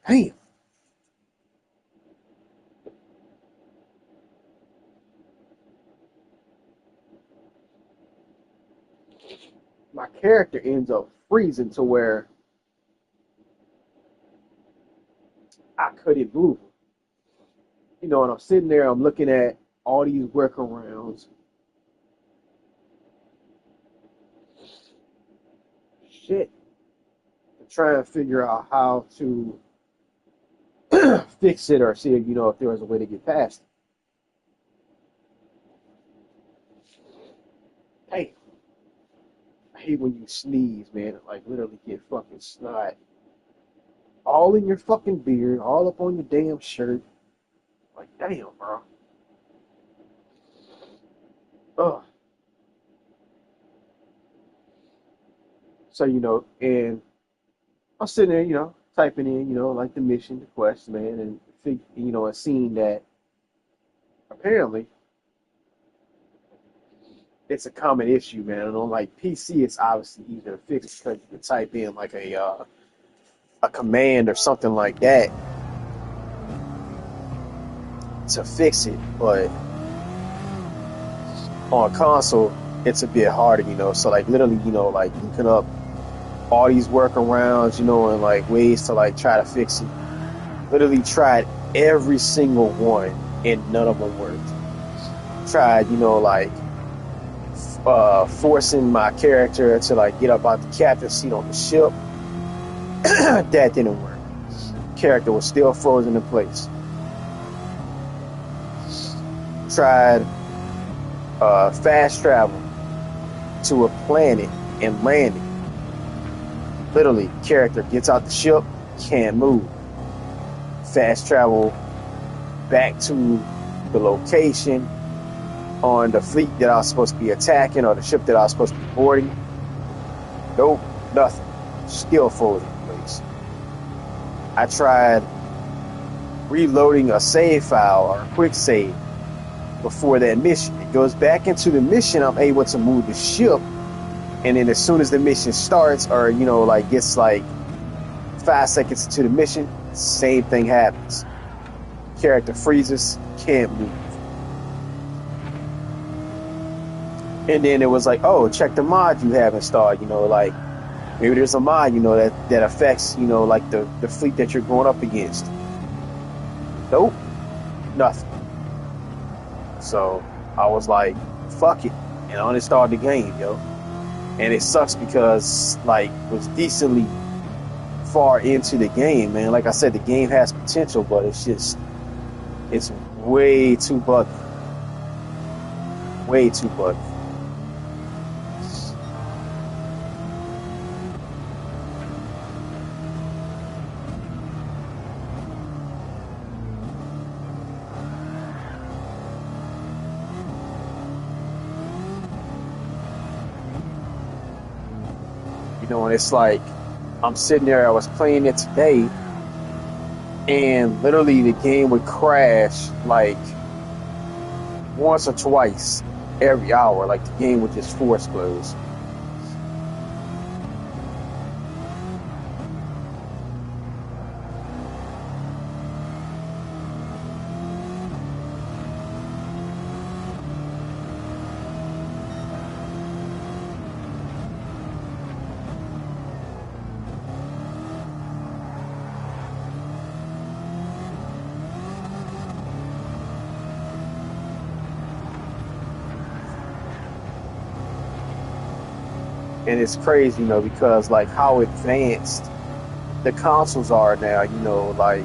damn, my character ends up freezing to where I couldn't move. And I'm sitting there, I'm looking at all these workarounds. Shit. To try and figure out how to fix it or see, if there was a way to get past it. Hey, I hate when you sneeze, man. Like literally get fucking snot all in your fucking beard, all up on your damn shirt. Like, damn, bro. Ugh. So, and I'm sitting there, typing in, like the mission, the quest, man, and and seeing that apparently it's a common issue, man. And on like PC, it's obviously easier to fix because you can type in like a command or something like that to fix it. But on console, it's a bit harder, So like literally, like looking up all these workarounds, and like ways to like try to fix it. Literally tried every single one, and none of them worked. Tried, like forcing my character to like get up out the captain's seat on the ship. That didn't work. Character was still frozen in place. Tried fast travel to a planet and landing. Literally, character gets out the ship, can't move. Fast travel back to the location on the fleet that I was supposed to be attacking or the ship that I was supposed to be boarding. Nope, nothing. Still frozen in place. I tried reloading a save file or a quick save before that mission. It goes back into the mission, I'm able to move the ship, and then as soon as the mission starts or like gets like 5 seconds into the mission, same thing happens. Character freezes, can't move. And then it was like, oh, check the mod you have installed, like maybe there's a mod, that affects, like the fleet that you're going up against. Nope, nothing. So I was like, fuck it, and uninstalled the game, yo. And it sucks because like it was decently far into the game, man. Like I said, the game has potential, but it's way too buggy. Way too buggy. And it's like I'm sitting there. I was playing it today, and literally the game would crash like once or twice every hour. Like the game would just force close. And it's crazy, because like how advanced the consoles are now. Like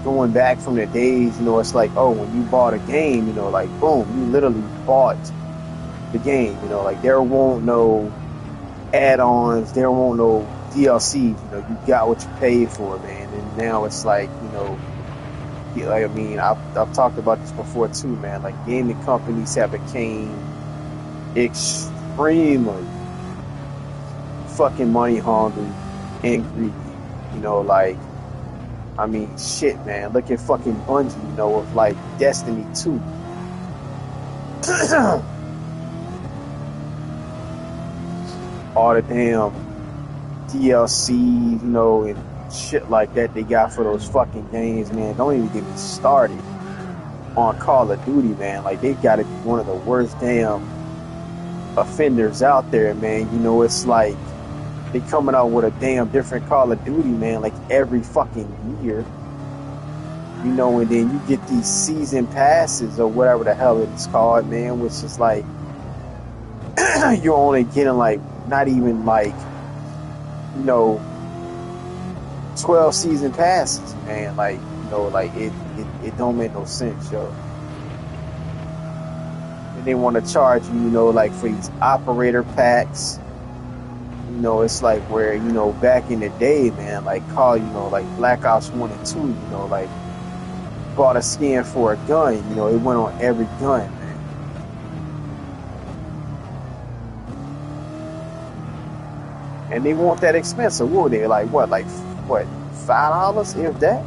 going back from the days, it's like, oh, when you bought a game, like boom, you literally bought the game. Like there won't no add-ons, there won't no DLCs. You got what you paid for, man. And now it's like, yeah, like, I mean, I've talked about this before too, man. Like gaming companies have became extremely fucking money hungry and greedy. Like, I mean, shit, man. Look at fucking Bungie, with like Destiny 2. All the damn DLC, and shit like that they got for those fucking games, man. Don't even get me started on Call of Duty, man. Like, they gotta be one of the worst damn offenders out there, man. It's like they coming out with a damn different Call of Duty, man, like every fucking year. And then you get these season passes or whatever the hell it's called, man, which is like you're only getting like not even like, you know, 12 season passes, man. Like, like it don't make no sense, yo. And they want to charge you, like for these operator packs. It's like where, back in the day, man, like like Black Ops 1 and 2, like bought a skin for a gun, it went on every gun, man. And they want that expensive. What were they like? What, $5 if that?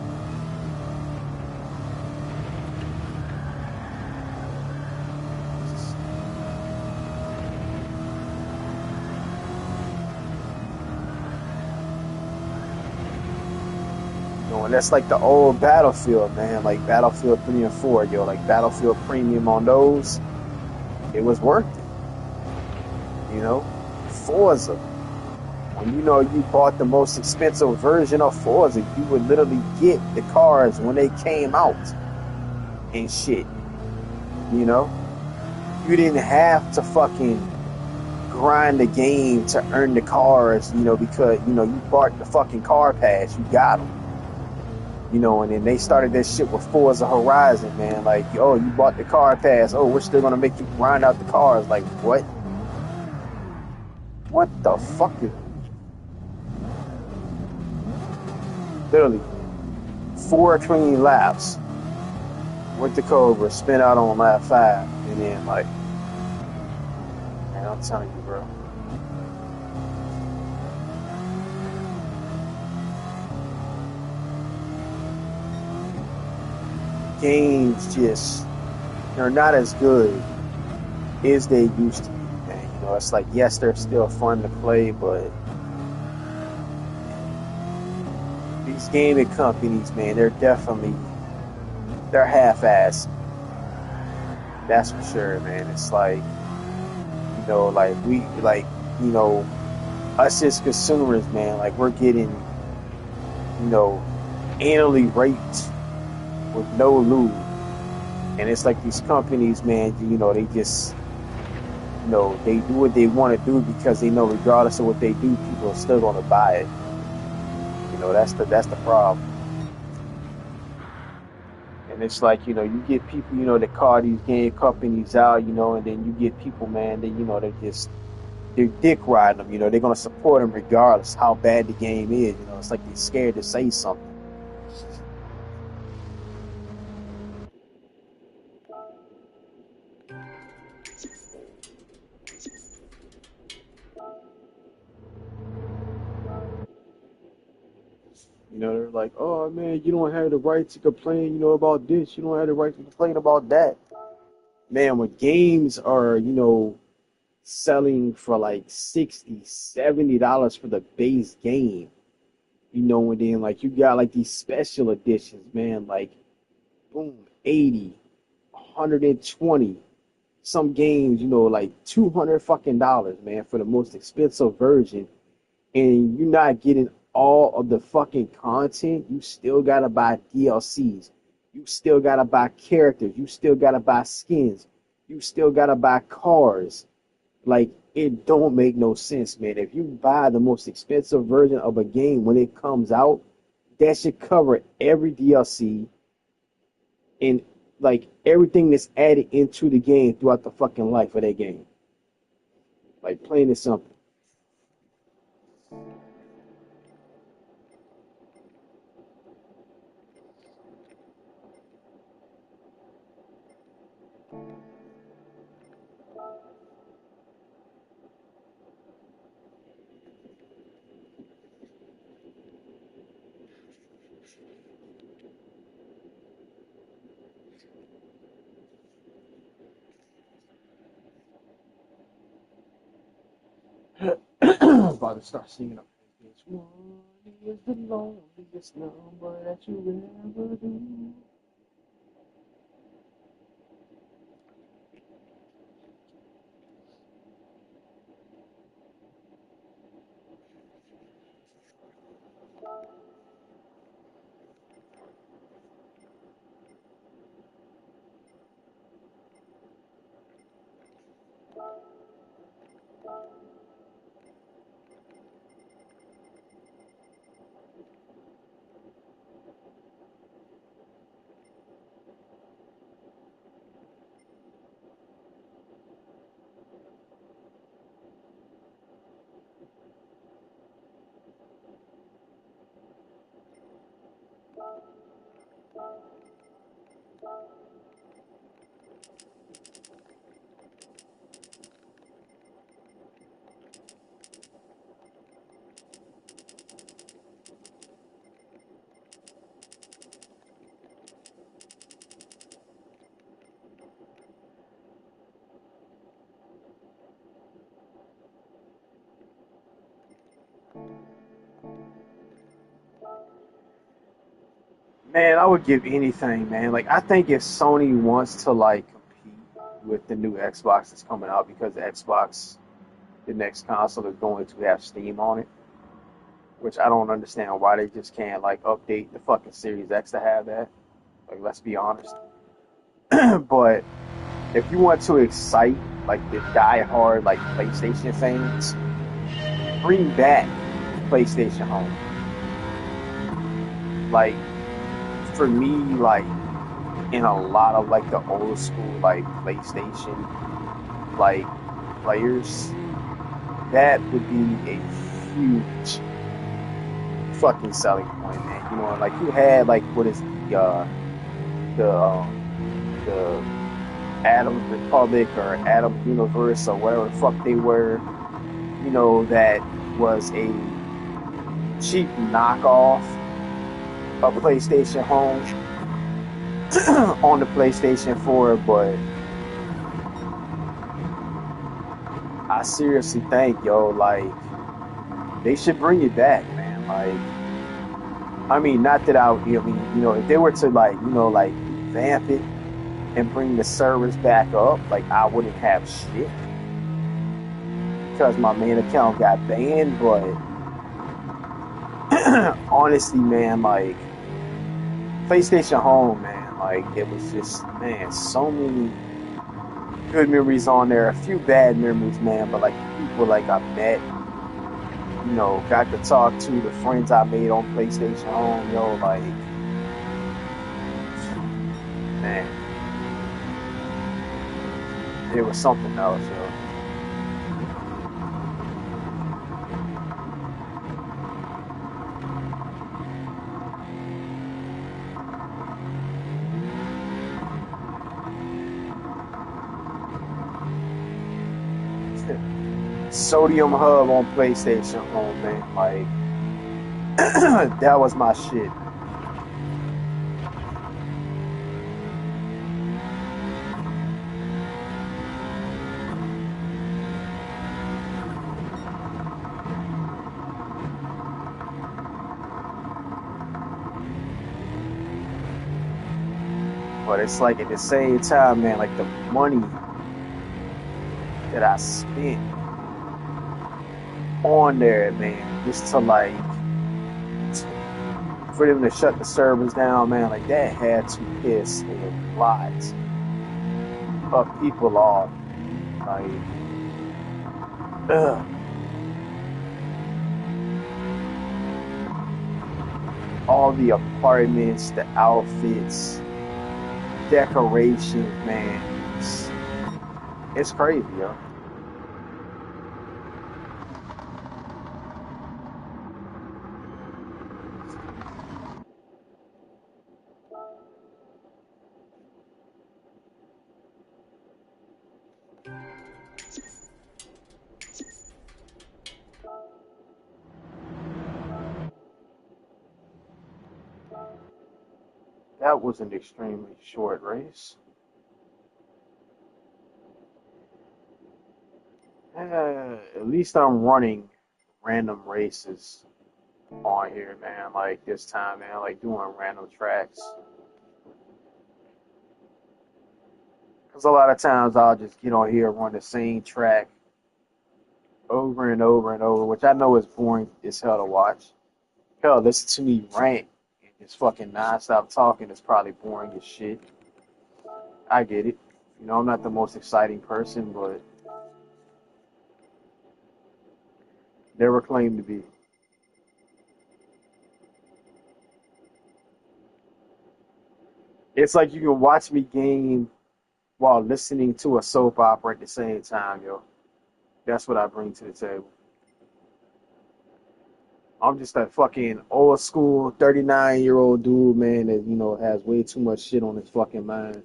And that's like the old Battlefield, man. Like Battlefield 3 and 4, yo. Like Battlefield Premium on those, it was worth it. Forza. When you bought the most expensive version of Forza, you would literally get the cars when they came out and shit. You know, you didn't have to fucking grind the game to earn the cars. Because you bought the fucking car pass, you got them. And then they started that shit with Forza Horizon, man. Like, oh, you bought the car pass. Oh, we're still gonna make you grind out the cars. Like, what? What the fuck is literally 4 clean laps with the Cobra, spin out on lap 5, and then like, man, I'm telling you, bro. Games just they're not as good as they used to be, man. It's like yes, they're still fun to play, but these gaming companies, man, they're half-assed. That's for sure, man. It's like like we like us as consumers, man. Like we're getting you know annually raped with no lube, and it's like these companies, man. They just they do what they want to do because they know regardless of what they do, people are still going to buy it. That's the problem. And it's like, you get people, that call these game companies out, and then you get people, man, that, they're dick riding them, they're going to support them regardless how bad the game is. It's like they're scared to say something. You know, they're like, oh man, you don't have the right to complain, you know, about this. You don't have the right to complain about that. Man, when games are, you know, selling for like 60, $70 for the base game, you know, and then like you got like these special editions, man, like boom, 80, 120. Some games, you know, like 200 fucking dollars, man, for the most expensive version, and you're not getting all of the fucking content. You still gotta buy DLCs. You still gotta buy characters. You still gotta buy skins. You still gotta buy cars. Like, it don't make no sense, man. If you buy the most expensive version of a game when it comes out, that should cover every DLC and like everything that's added into the game throughout the fucking life of that game. Like, plain and simple. About to start singing up. Which one is the loneliest number that you ever do? Man, I would give anything, man. Like, I think if Sony wants to like compete with the new Xbox that's coming out, because the Xbox, the next console is going to have Steam on it, which I don't understand why they just can't like update the fucking Series X to have that. Like, let's be honest. But if you want to excite like the die-hard like PlayStation fans, bring back PlayStation Home. Like, for me, like in a lot of like the old school like PlayStation like players, that would be a huge fucking selling point, man. You know, like you had like what is the Adam Republic or Adam Universe or whatever the fuck they were, you know, that was a cheap knockoff of PlayStation Home on the PlayStation 4, but I seriously think, yo, like, they should bring it back, man. Like, I mean, not that I mean, you know, if they were to like, you know, like vamp it and bring the service back up, like, I wouldn't have shit because my main account got banned. But honestly, man, like PlayStation Home, man, like it was just, man, so many good memories on there, a few bad memories, man. But like people like I met, you know, got to talk to the friends I made on PlayStation Home, yo, like, man, it was something else, yo. Sodium Hub on PlayStation Home, man. Like, That was my shit. But it's like at the same time, man, like the money that I spent on there, man, just to like for them to shut the servers down, man, like that had to piss a lot of people off. Like, ugh, all the apartments, the outfits, decorations, man, it's crazy, yo. That was an extremely short race. At least I'm running random races on here, man. Like this time, man, like doing random tracks. Because a lot of times I'll just get on here and run the same track over and over and over, which I know is boring as hell to watch. Hell, listen to me rant and just fucking nonstop talking is probably boring as shit. I get it. You know, I'm not the most exciting person, but never claimed to be. It's like you can watch me game while listening to a soap opera at the same time, yo. That's what I bring to the table. I'm just a fucking old school 39-year-old dude, man, that, has way too much shit on his fucking mind.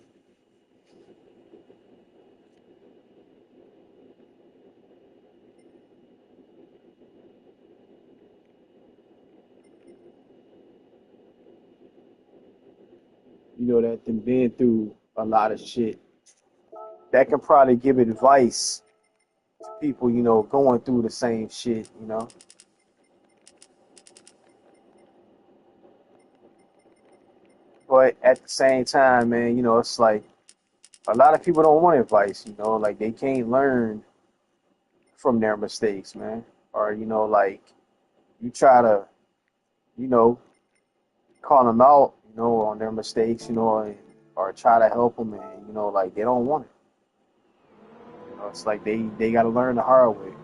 That done been through a lot of shit. That can probably give advice to people, going through the same shit. But at the same time, man, it's like a lot of people don't want advice, like they can't learn from their mistakes, man. Or, like you try to, you know, call them out, on their mistakes, or try to help them, and like they don't want it. It's like they got to learn the hard way.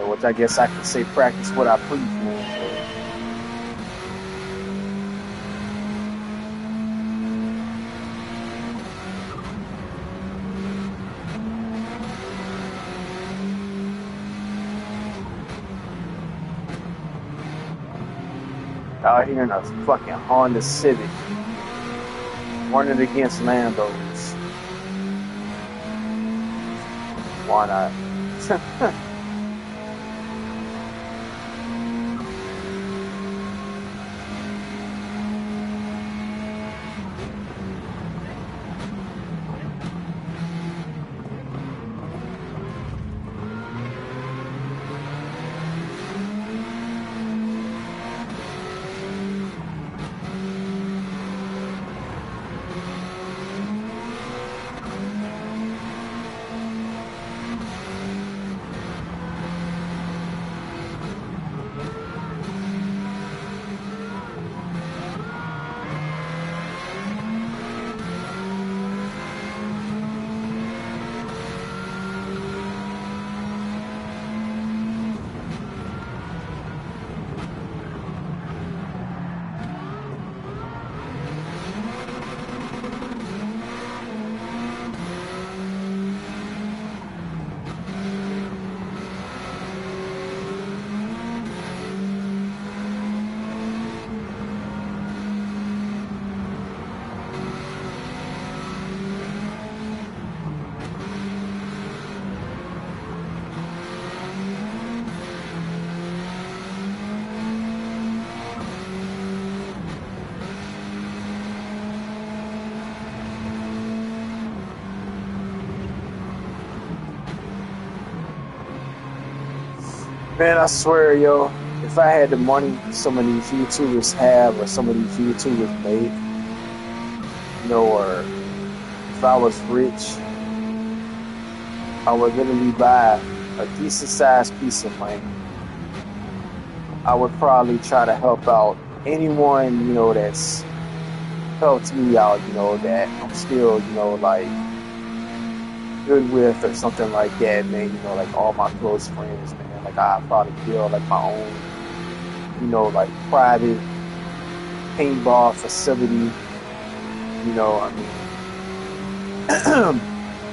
Which I guess I could say practice what I preach, man. So out here in a fucking Honda Civic, running against Lambos. Why not? Man, I swear, yo, if I had the money some of these YouTubers have or some of these YouTubers make, or if I was rich, I would literally buy a decent sized piece of land. I would probably try to help out anyone, that's helped me out, that I'm still, like good with or something like that, man. Like all my close friends, man. Like I probably build like my own, like private paintball facility. I mean,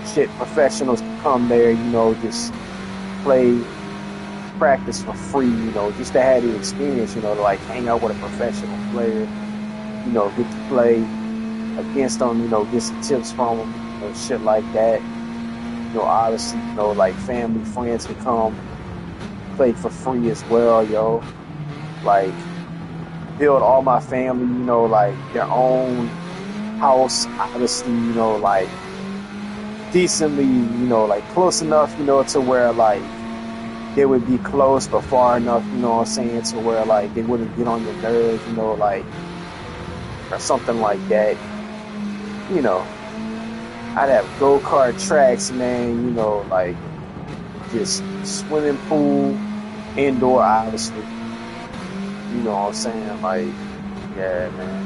shit, professionals can come there, just play, practice for free, just to have the experience, to like hang out with a professional player, get to play against them, get some tips from them, shit like that. Obviously, like family, friends can come play for free as well, yo. Like, build all my family, like their own house, obviously, like decently, like close enough, to where like they would be close but far enough, what I'm saying, to where like they wouldn't get on your nerves, like or something like that. You know, I'd have go-kart tracks, man, like just swimming pool, indoor obviously. You know what I'm saying? Like, yeah, man.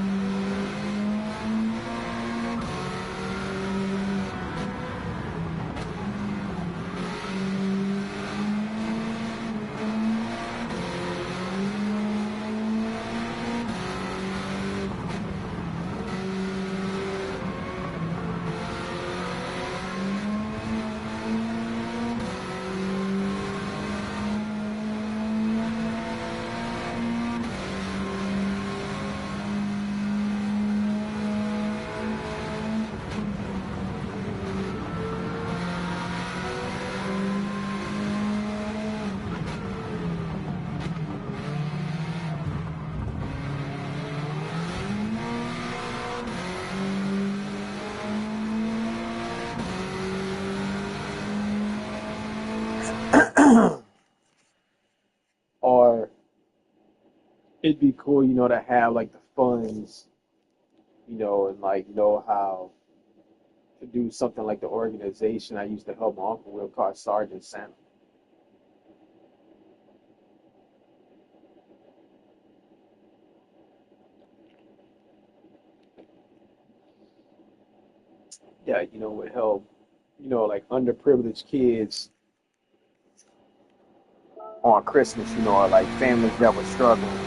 Or it'd be cool, to have like the funds, and like how to do something like the organization I used to help my uncle with called Sergeant Santa. Yeah, would help, like underprivileged kids on Christmas, or like families that were struggling,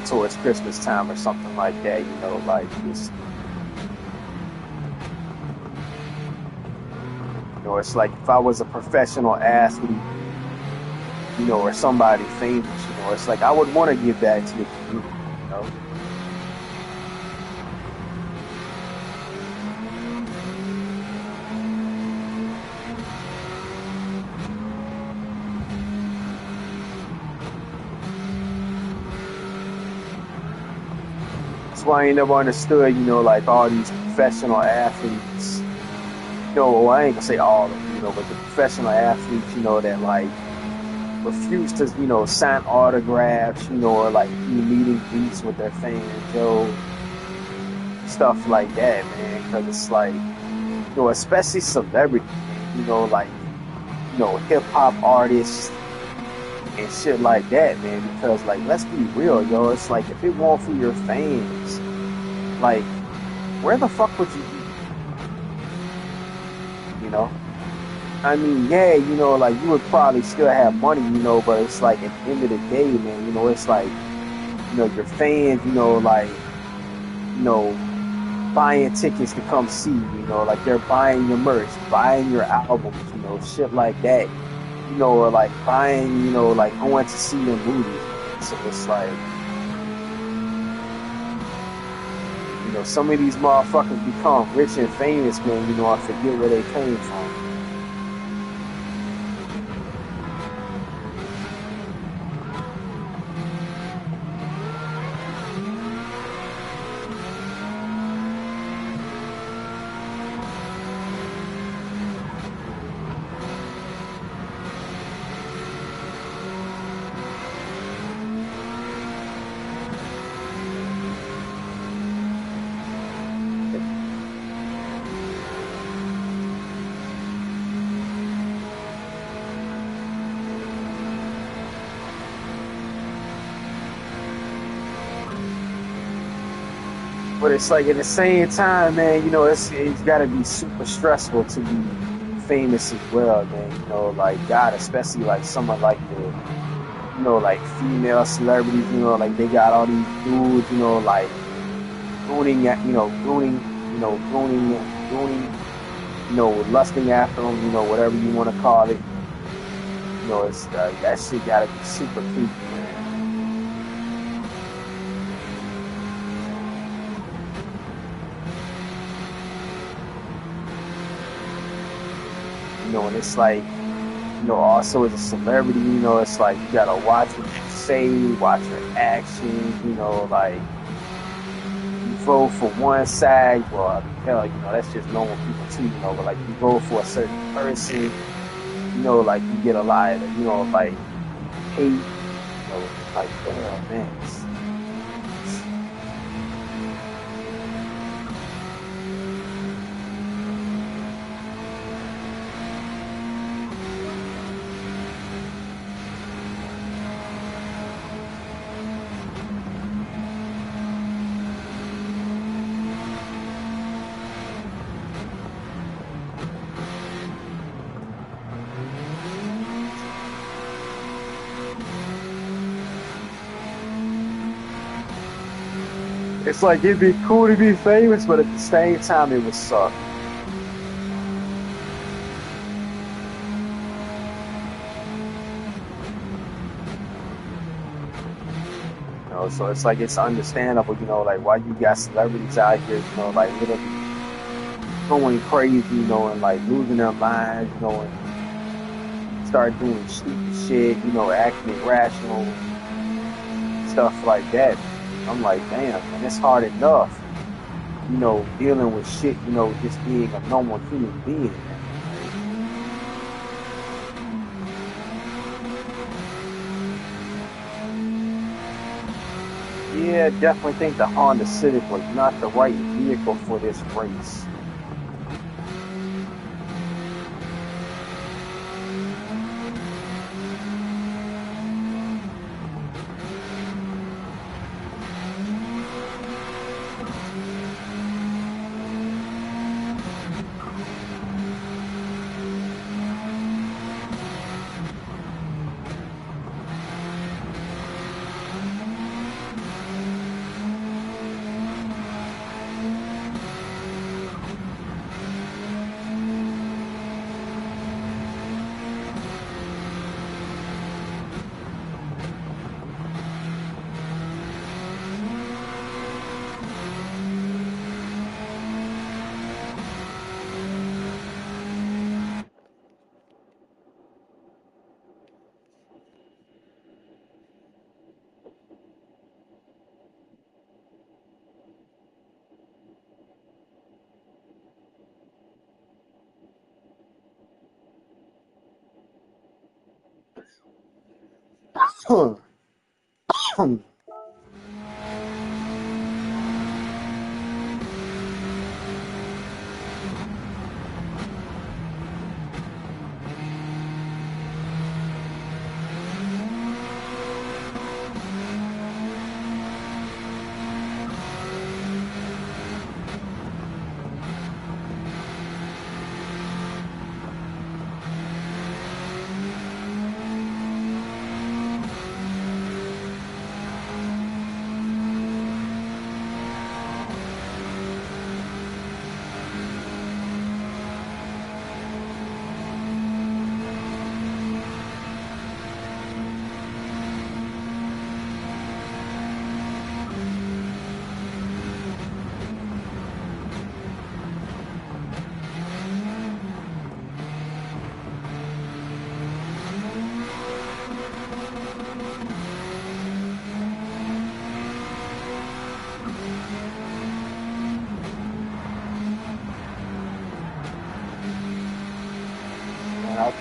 towards Christmas time or something like that, like just, it's like if I was a professional athlete, or somebody famous, it's like I would want to give back to the community, you know. That's why I ain't never understood, like all these professional athletes, well, I ain't gonna say all of them, but the professional athletes, that like refuse to, sign autographs, or like do meeting greets with their fans, stuff like that, man. Because it's like, especially celebrities, like, hip hop artists and shit like that, man. Because like, let's be real, it's like if it weren't for your fans, like, where the fuck would you be? I mean, yeah, like you would probably still have money, but it's like at the end of the day, man, it's like, your fans, like, you know, buying tickets to come see you, like they're buying your merch, buying your albums, shit like that, or like buying, like going to see your movies. So it's like, some of these motherfuckers become rich and famous, man, I forget where they came from. But it's like at the same time, man, it's got to be super stressful to be famous as well, man. Like God, especially like someone like like female celebrities, like they got all these dudes, like gooning at, gooning, lusting after them, whatever you want to call it. It's that shit got to be super creepy, man. And it's like, also as a celebrity, it's like you gotta watch what you say, watch your actions, like you vote for one side, well, I mean, hell, that's just normal people too, but like you vote for a certain person, like you get a lot of, like hate, like, damn, man. It's like it'd be cool to be famous, but at the same time, it would suck. So it's like it's understandable, like why you got celebrities out here, like literally going crazy, and like losing their minds, and start doing stupid shit, acting irrational, stuff like that. I'm like, damn, man, it's hard enough, dealing with shit, just being a normal human being. Yeah, definitely think the Honda Civic was not the right vehicle for this race.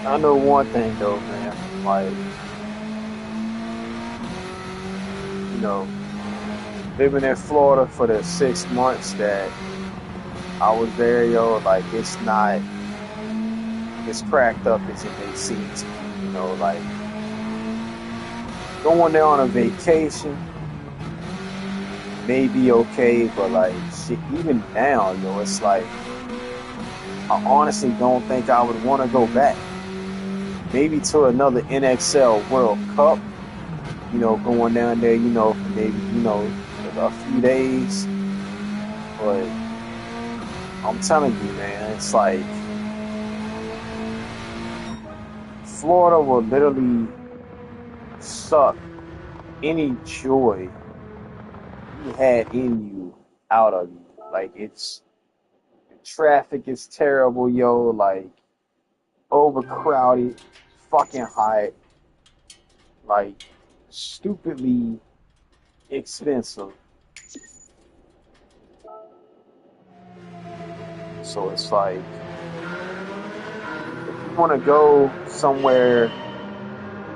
I know one thing though, man. Like, you know, living in Florida for the 6 months that I was there, yo, like it's not as cracked up as it may seem to me, like going there on a vacation, may be okay, but like shit, even now, yo, it's like I honestly don't think I would want to go back. Maybe to another NXL World Cup, going down there, for maybe, a few days. But I'm telling you, man, it's like Florida will literally suck any joy you had in you out of you. Like it's traffic is terrible, yo. Like overcrowded, fucking hot, like stupidly expensive. So it's like if you want to go somewhere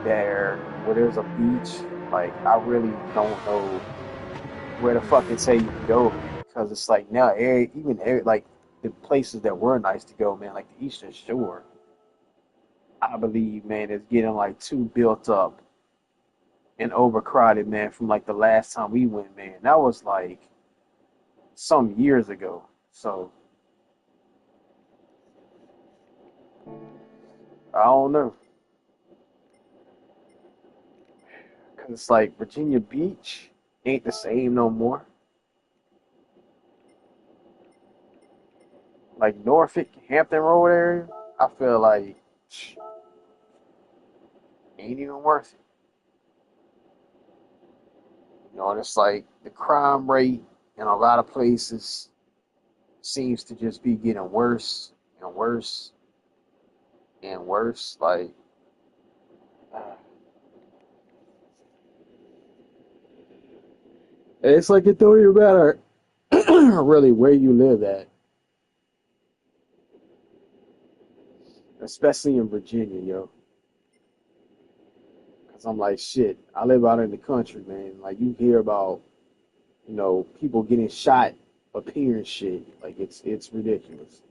there where there's a beach, like I really don't know where the fuck to tell you to go, man. Because it's like now, like the places that were nice to go, man, like the Eastern Shore, I believe, man, is getting like too built up and overcrowded, man. From like the last time we went, man, that was like some years ago. So I don't know, cause it's like Virginia Beach ain't the same no more. Like Norfolk, Hampton Road area, I feel like ain't even worth it. And it's like the crime rate in a lot of places seems to just be getting worse and worse and worse. Like, uh, it's like it don't even matter really where you live at, especially in Virginia, yo. Because I'm like, shit, I live out in the country, man. Like, you hear about, people getting shot up here and shit. Like, it's ridiculous.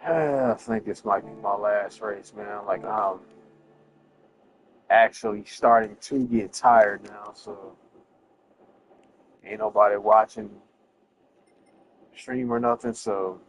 I think this might be my last race, man. Like, I'm actually starting to get tired now, so ain't nobody watching stream or nothing. So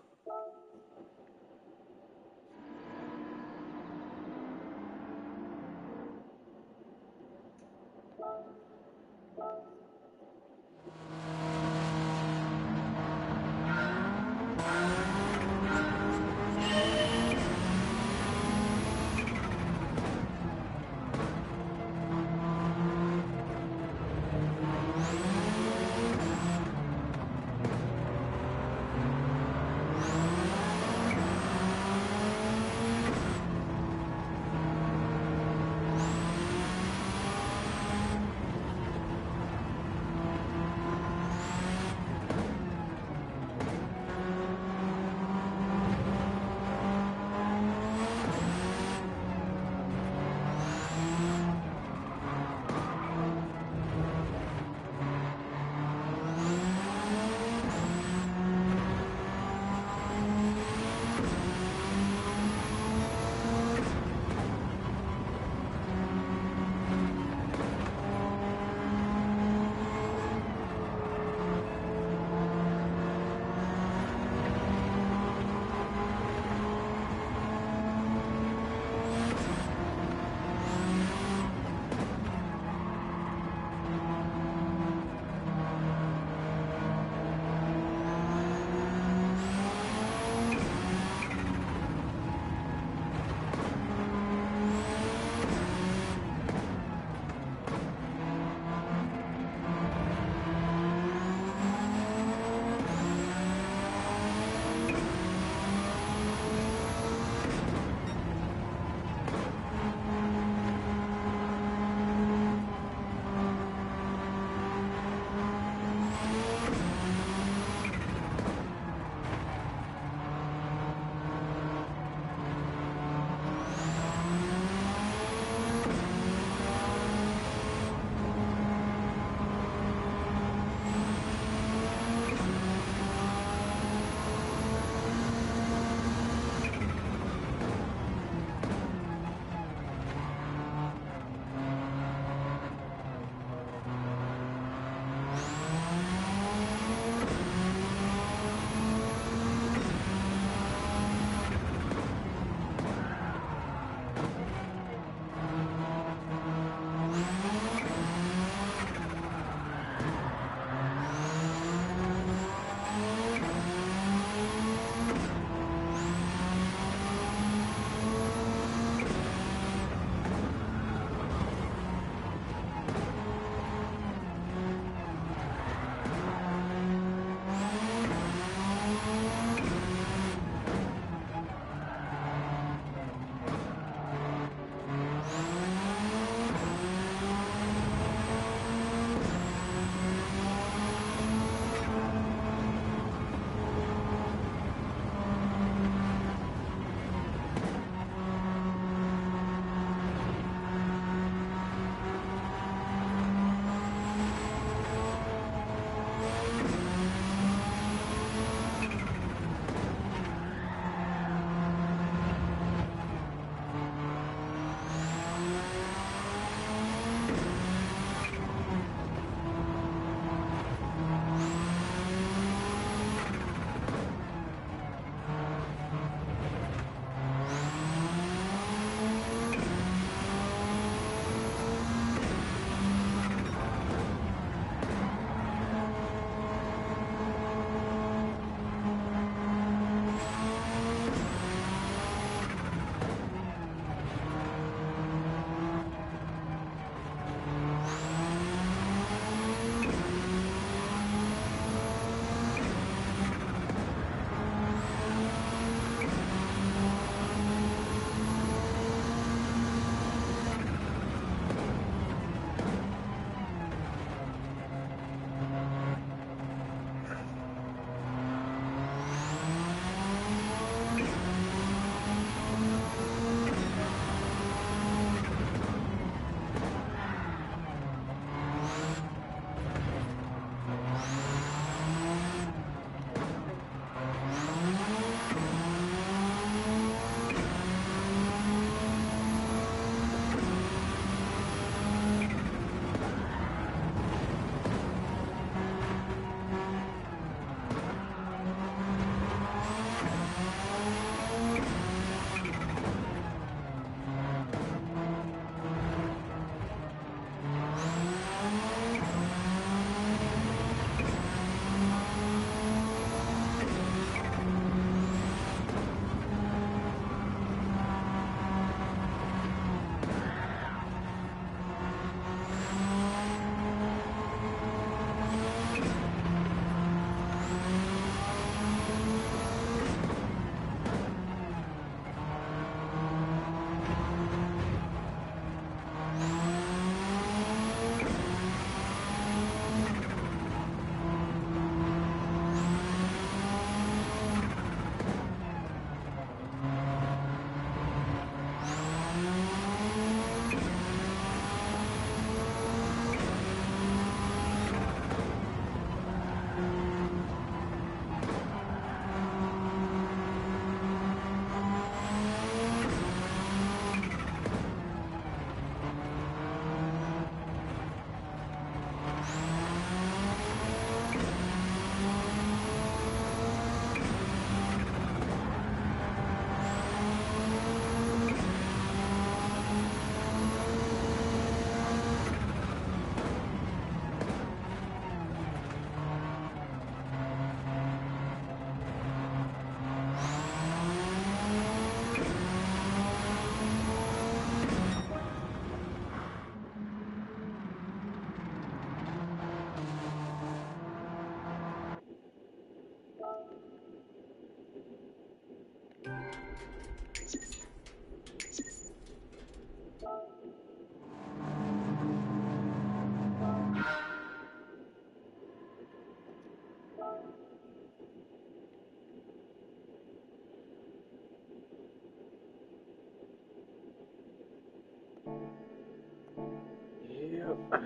Yep. I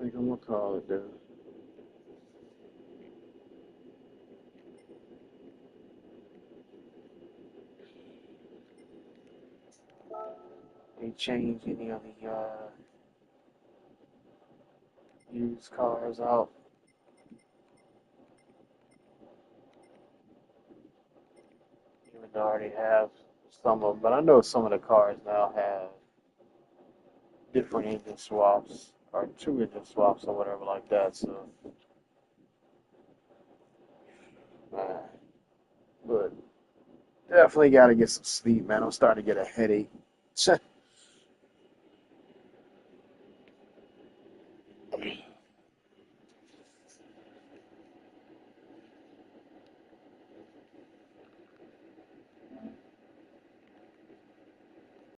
think I'm gonna call it though. They change any of the used cars out. Even though I already have some of them, but I know some of the cars now have different engine swaps or two engine swaps or whatever like that. So, uh, but definitely got to get some sleep, man. I'm starting to get a headache.